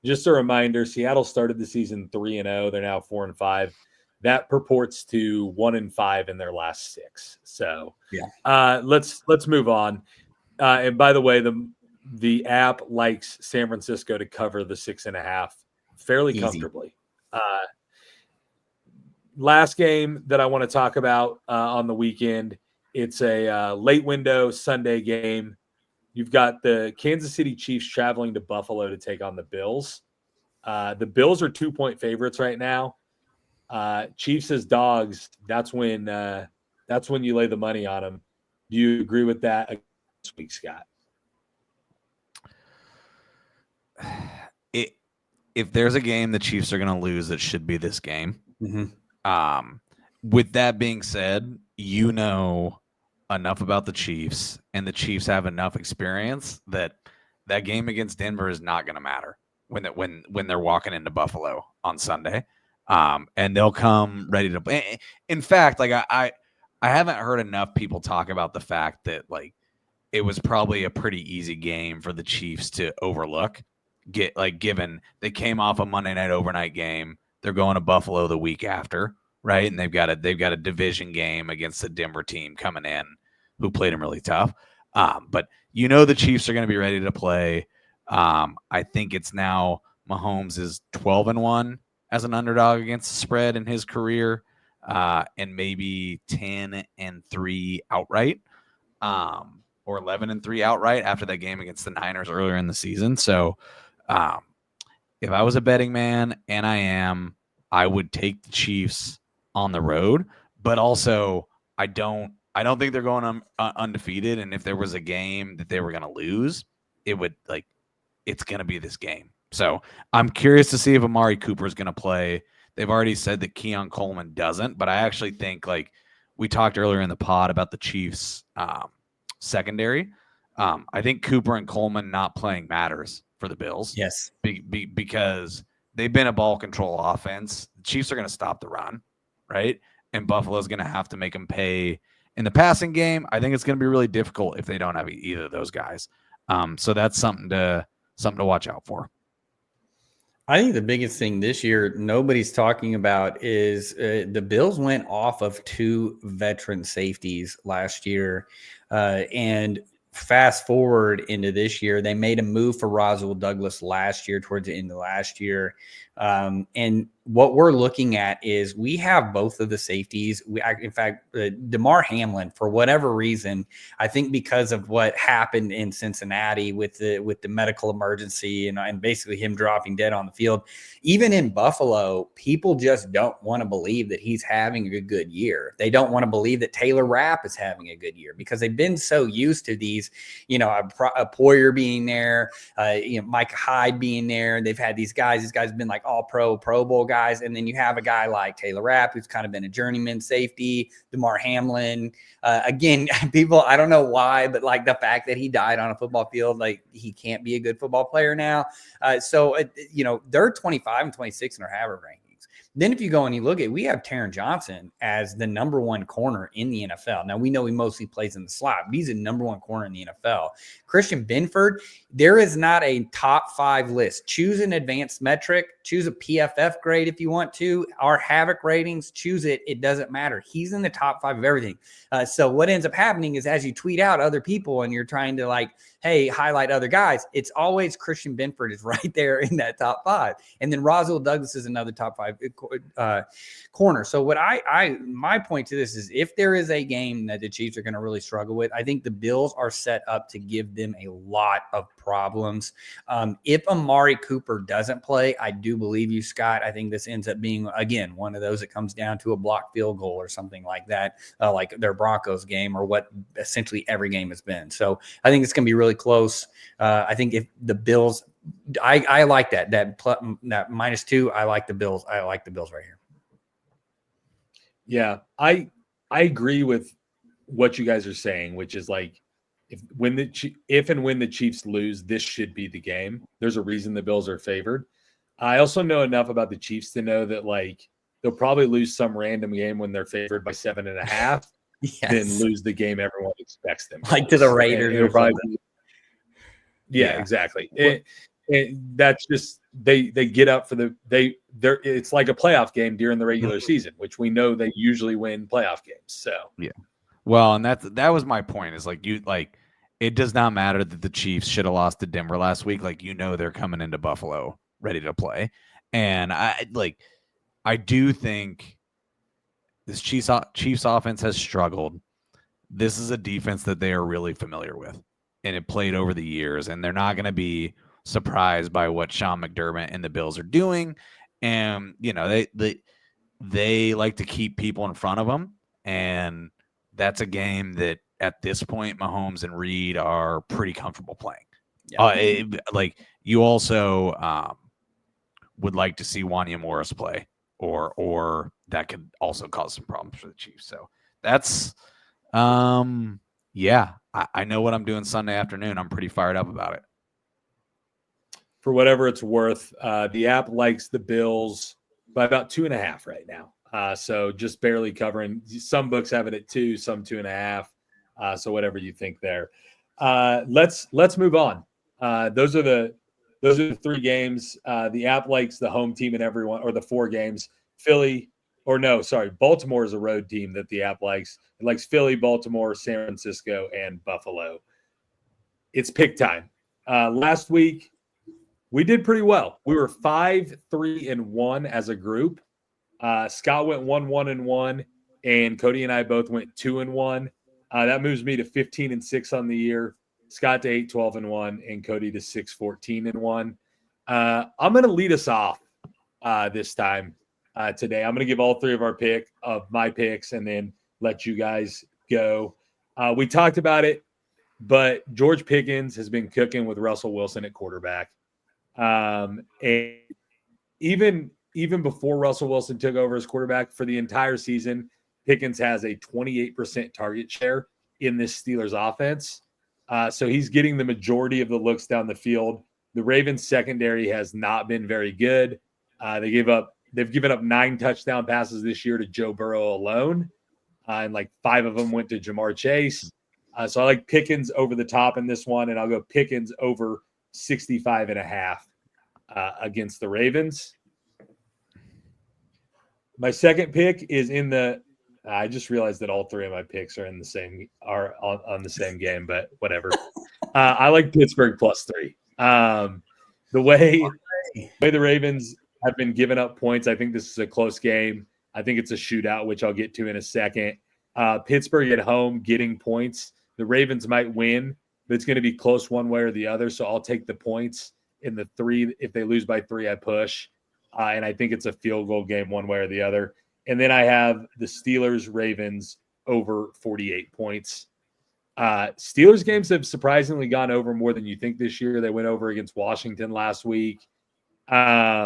Just a reminder, Seattle started the season 3-0. They're now 4-5. That purports to 1-5 in their last 6. So let's move on. And by the way, the app likes San Francisco to cover the 6.5 fairly comfortably. Last game that I want to talk about on the weekend, it's a late window Sunday game. You've got the Kansas City Chiefs traveling to Buffalo to take on the Bills. The Bills are 2-point favorites right now. Chiefs as dogs. That's when you lay the money on them. Do you agree with that this week, Scott? If there's a game the Chiefs are going to lose, it should be this game. Mm-hmm. With that being said, you know enough about the Chiefs, and the Chiefs have enough experience that game against Denver is not going to matter when they're walking into Buffalo on Sunday, and they'll come ready to play. In fact, like I haven't heard enough people talk about the fact that like it was probably a pretty easy game for the Chiefs to overlook. Given they came off a Monday night overnight game, they're going to Buffalo the week after, right? And they've got a division game against the Denver team coming in who played them really tough. But you know the Chiefs are going to be ready to play. I think it's now Mahomes is 12-1 as an underdog against the spread in his career, and maybe 10-3 outright, or 11-3 outright after that game against the Niners earlier in the season. So if I was a betting man, and I would take the Chiefs on the road, but also I don't think they're going undefeated. And if there was a game that they were going to lose, it's going to be this game. So I'm curious to see if Amari Cooper is going to play. They've already said that Keon Coleman doesn't, but I actually think, like we talked earlier in the pod about the Chiefs secondary. I think Cooper and Coleman not playing matters for the Bills. Yes. Because they've been a ball control offense. The Chiefs are going to stop the run, right? And Buffalo's going to have to make them pay in the passing game. I think it's going to be really difficult if they don't have either of those guys. So that's something to watch out for. I think the biggest thing this year nobody's talking about is the Bills went off of 2 veteran safeties last year, and fast forward into this year, they made a move for Roswell Douglas last year, towards the end of last year. And what we're looking at is we have both of the safeties. In fact, Damar Hamlin, for whatever reason, I think because of what happened in Cincinnati with the medical emergency and basically him dropping dead on the field, even in Buffalo, people just don't want to believe that he's having a good year. They don't want to believe that Taylor Rapp is having a good year because they've been so used to these, a Poyer being there, Mike Hyde being there. They've had these guys. These guys have been like all Pro Bowl guys. And then you have a guy like Taylor Rapp, who's kind of been a journeyman safety, Damar Hamlin. Again, people, I don't know why, but like the fact that he died on a football field, like he can't be a good football player now. So they're 25 and 26 in our Harvard rankings. Then if you go and you look at, we have Taron Johnson as the number 1 corner in the NFL. Now we know he mostly plays in the slot, but he's a number 1 corner in the NFL. Christian Benford, there is not a top 5 list. Choose an advanced metric, choose a PFF grade if you want to. Our Havoc ratings, choose it. It doesn't matter. He's in the top 5 of everything. So what ends up happening is as you tweet out other people and you're trying to highlight other guys, it's always Christian Benford is right there in that top 5. And then Roswell Douglas is another top 5 corner. So what my point to this is, if there is a game that the Chiefs are going to really struggle with, I think the Bills are set up to give them a lot of problems. If Amari Cooper doesn't play, I do believe you, Scott. I think this ends up being, again, one of those that comes down to a blocked field goal or something like that, like their Broncos game, or what essentially every game has been. So I think it's going to be really close. I think if the Bills, I like that -2. I like the Bills. I like the Bills right here. Yeah, I agree with what you guys are saying, which is like, if and when the Chiefs lose, this should be the game. There's a reason the Bills are favored. I also know enough about the Chiefs to know that they'll probably lose some random game when they're favored by 7.5, then lose the game everyone expects them to the Raiders. Yeah, exactly. That's just they get up for it's like a playoff game during the regular season, which we know they usually win playoff games. So yeah, well, and that was my point. Is it does not matter that the Chiefs should have lost to Denver last week. Like, they're coming into Buffalo ready to play. And I do think this Chiefs offense has struggled. This is a defense that they are really familiar with, and it played over the years, and they're not going to be surprised by what Sean McDermott and the Bills are doing. And, they like to keep people in front of them, and that's a game that at this point, Mahomes and Reed are pretty comfortable playing. Yeah. You also would like to see Wanya Morris play, or that could also cause some problems for the Chiefs. So that's yeah, I know what I'm doing Sunday afternoon. I'm pretty fired up about it. For whatever it's worth, the app likes the Bills by about 2.5 right now. So just barely covering. Some books have it at 2, some 2.5. So whatever you think there. Let's move on. Those are the 3 games. The app likes the home team and everyone, or the 4 games. Baltimore is a road team that the app likes. It likes Philly, Baltimore, San Francisco, and Buffalo. It's pick time. Last week, we did pretty well. We were 5-3-1 as a group. Scott went 1-1-1, and Cody and I both went 2-1. That moves me to 15-6 on the year. Scott to 8-12-1, and Cody to 6-14-1. I'm going to lead us off this time today. I'm going to give all 3 of my picks, and then let you guys go. We talked about it, but George Pickens has been cooking with Russell Wilson at quarterback. And even before Russell Wilson took over as quarterback for the entire season, Pickens has a 28% target share in this Steelers offense. So he's getting the majority of the looks down the field. The Ravens secondary has not been very good. They've given up 9 touchdown passes this year to Joe Burrow alone. And 5 of them went to Jamar Chase. So I like Pickens over the top in this one, and I'll go Pickens over 65.5 against the Ravens. My second pick is in the. I just realized that all 3 of my picks are on the same game, but whatever. I like Pittsburgh +3. The way the Ravens have been giving up points, I think this is a close game. I think it's a shootout, which I'll get to in a second. Pittsburgh at home getting points. The Ravens might win, but it's going to be close one way or the other. So I'll take the points in the 3. If they lose by 3, I push. And I think it's a field goal game one way or the other. And then I have the Steelers-Ravens over 48 points. Steelers games have surprisingly gone over more than you think this year. They went over against Washington last week. The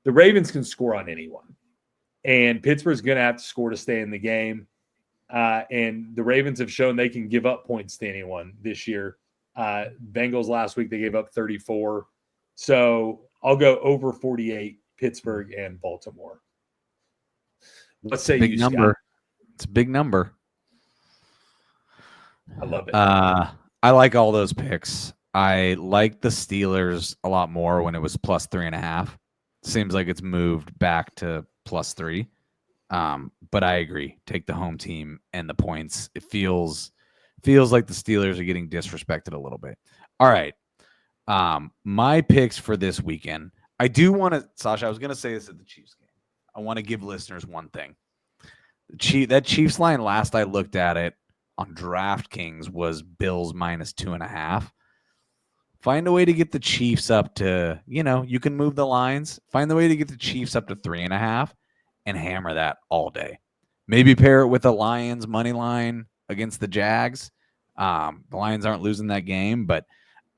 Ravens can score on anyone. And Pittsburgh's going to have to score to stay in the game. And the Ravens have shown they can give up points to anyone this year. Bengals last week, they gave up 34. So I'll go over 48, Pittsburgh and Baltimore. Let's say big number. Scott. It's a big number. I love it. I like all those picks. I like the Steelers a lot more when it was +3.5. Seems like it's moved back to +3. But I agree. Take the home team and the points. It feels like the Steelers are getting disrespected a little bit. All right. My picks for this weekend. I do want to, Sasha, I was going to say this at the Chiefs game. I want to give listeners one thing. That Chiefs line, last I looked at it on DraftKings, was Bills -2.5. Find a way to get the Chiefs up to, you can move the lines. Find the way to get the Chiefs up to 3.5 and hammer that all day. Maybe pair it with a Lions money line against the Jags. The Lions aren't losing that game, but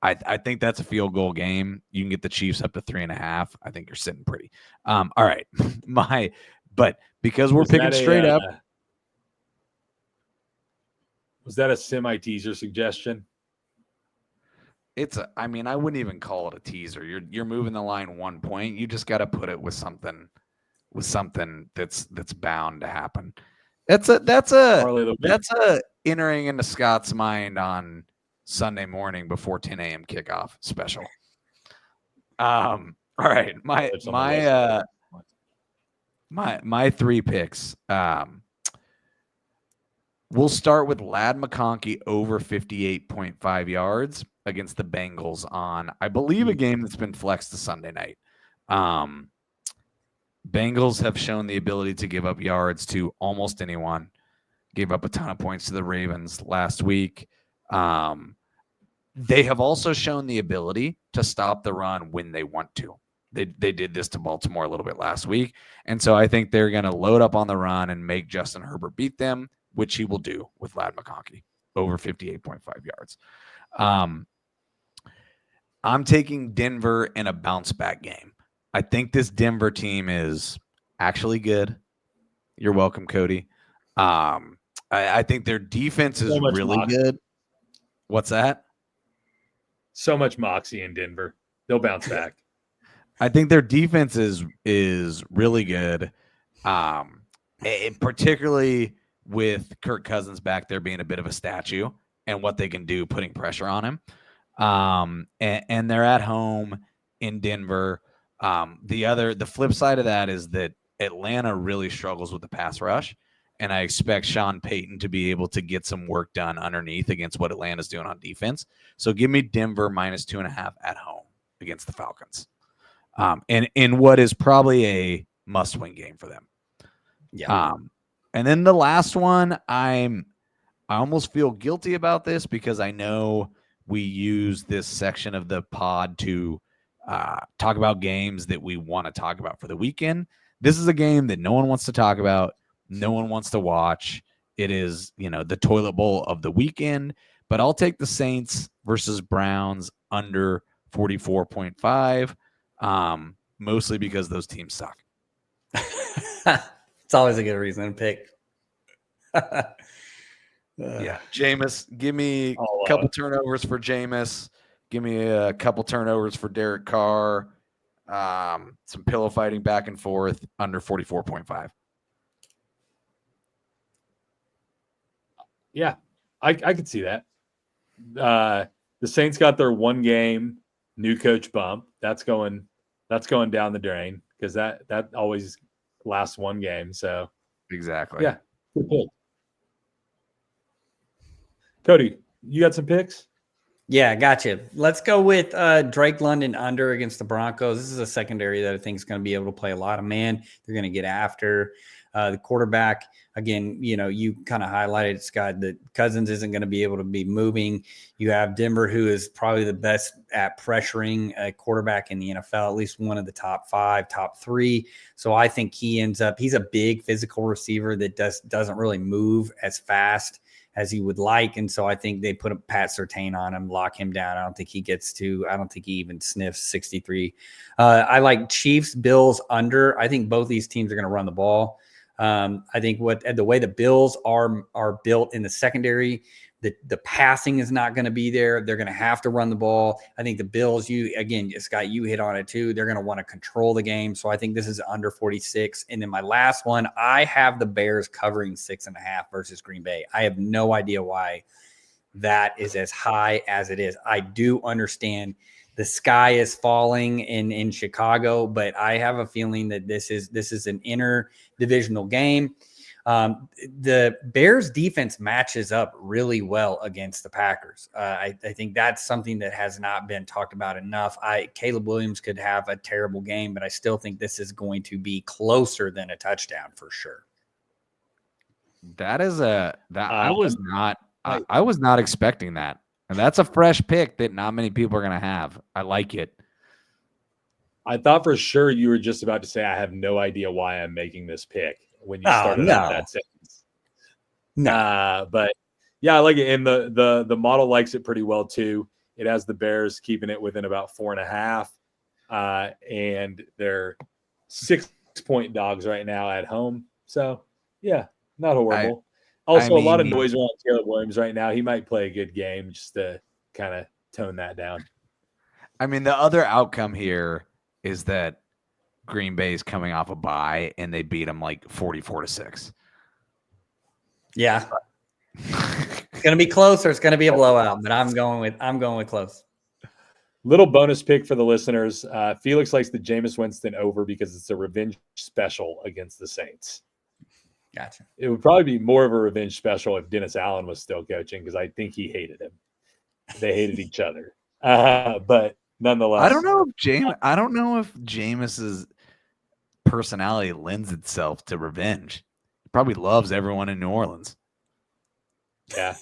I think that's a field goal game. You can get the Chiefs up to 3.5. I think you're sitting pretty. All right. But because we're picking straight up. Was that a semi-teaser suggestion? I wouldn't even call it a teaser. You're moving the line 1 point. You just got to put it with something that's bound to happen. That's a entering into Scott's mind on Sunday morning before 10 a.m. kickoff special. All right, my 3 picks. We'll start with Ladd McConkey over 58.5 yards against the Bengals on, I believe, a game that's been flexed to Sunday night. Bengals have shown the ability to give up yards to almost anyone. Gave up a ton of points to the Ravens last week. They have also shown the ability to stop the run when they want to. They did this to Baltimore a little bit last week. And so I think they're going to load up on the run and make Justin Herbert beat them, which he will do with Ladd McConkey over 58.5 yards. I'm taking Denver in a bounce back game. I think this Denver team is actually good. You're welcome, Cody. I think their defense is really good. What's that? So much moxie in Denver. They'll bounce back. I think their defense is really good, particularly with Kirk Cousins back there being a bit of a statue and what they can do putting pressure on him. And they're at home in Denver. The flip side of that is that Atlanta really struggles with the pass rush, and I expect Sean Payton to be able to get some work done underneath against what Atlanta's doing on defense. So give me Denver minus 2.5 at home against the Falcons. And in what is probably a must-win game for them. Yeah. And then the last one, I almost feel guilty about this because I know we use this section of the pod to talk about games that we want to talk about for the weekend. This is a game that no one wants to talk about. No one wants to watch. It is, the toilet bowl of the weekend, but I'll take the Saints versus Browns under 44.5. Mostly because those teams suck. It's always a good reason to pick. Yeah. Jameis, give me a couple turnovers for Jameis. Give me a couple turnovers for Derek Carr. Some pillow fighting back and forth under 44.5. Yeah, I could see that. The Saints got their one game new coach bump. That's going down the drain because that always lasts one game. So exactly. Yeah. Good pick. Cody, you got some picks? Yeah, gotcha. Let's go with Drake London under against the Broncos. This is a secondary that I think is going to be able to play a lot of man. They're going to get after the quarterback. Again, you kind of highlighted, Scott, that Cousins isn't going to be able to be moving. You have Denver, who is probably the best at pressuring a quarterback in the NFL, at least one of the top 5, top 3. So I think he's a big physical receiver that doesn't really move as fast as he would like. And so I think they put a Pat Surtain on him, lock him down. I don't think he even sniffs 63. I like Chiefs, Bills under. I think both these teams are going to run the ball. I think the way the Bills are built in the secondary, the passing is not going to be there. They're going to have to run the ball. I think the Bills, Scott, you hit on it too. They're going to want to control the game. So I think this is under 46. And then my last one, I have the Bears covering 6.5 versus Green Bay. I have no idea why that is as high as it is. I do understand the sky is falling in Chicago, but I have a feeling that this is an interdivisional game. The Bears defense matches up really well against the Packers. I think that's something that has not been talked about enough. Caleb Williams could have a terrible game, but I still think this is going to be closer than a touchdown for sure. I was not expecting that. And that's a fresh pick that not many people are going to have. I like it. I thought for sure you were just about to say, I have no idea why I'm making this pick when you started out that sentence. No. But yeah, I like it. And the model likes it pretty well too. It has the Bears keeping it within about 4.5. And they're 6-point dogs right now at home. So yeah, not horrible. A lot of noise around Caleb Williams right now. He might play a good game just to kind of tone that down. I mean, the other outcome here is that Green Bay is coming off a bye and they beat them like 44-6. Yeah. It's going to be close or it's going to be a blowout, but I'm going with close. Little bonus pick for the listeners. Felix likes the Jameis Winston over because it's a revenge special against the Saints. Gotcha. It would probably be more of a revenge special if Dennis Allen was still coaching, because I think he hated him. They hated each other. But nonetheless, I don't know if Jameis's personality lends itself to revenge. He probably loves everyone in New Orleans. Yeah,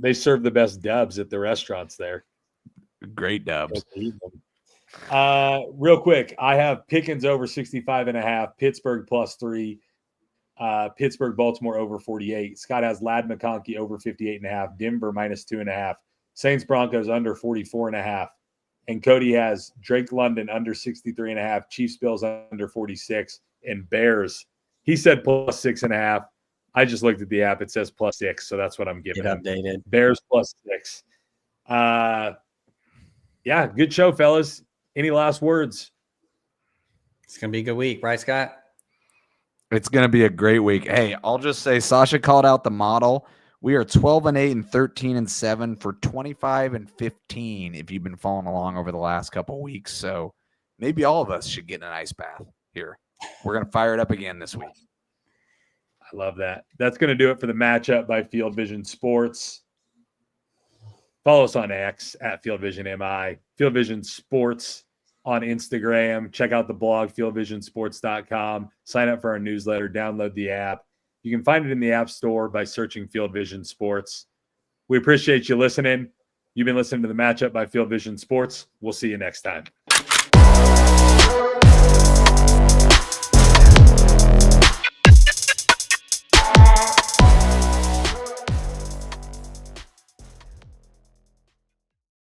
they serve the best dubs at the restaurants there. Great dubs. Real quick, I have Pickens over 65.5, Pittsburgh +3, Pittsburgh, Baltimore over 48. Scott has Ladd McConkey over 58.5, Denver -2.5, Saints Broncos under 44.5, and Cody has Drake London under 63.5, Chiefs Bills under 46, and Bears. He said +6.5. I just looked at the app; it says +6, so that's what I'm giving him. Updated. Bears +6. Yeah, good show, fellas. Any last words? It's gonna be a good week, right, Scott? It's going to be a great week. Hey, I'll just say Sasha called out the model. We are 12-8 and 13-7 for 25-15 if you've been following along over the last couple of weeks. So maybe all of us should get in an ice bath here. We're going to fire it up again this week. I love that. That's going to do it for the matchup by Field Vision Sports. Follow us on X at Field Vision MI, Field Vision Sports on Instagram. Check out the blog, fieldvisionsports.com. Sign up for our newsletter. Download the app. You can find it in the App Store by searching Field Vision Sports. We appreciate you listening. You've been listening to the matchup by Field Vision Sports. We'll see you next time.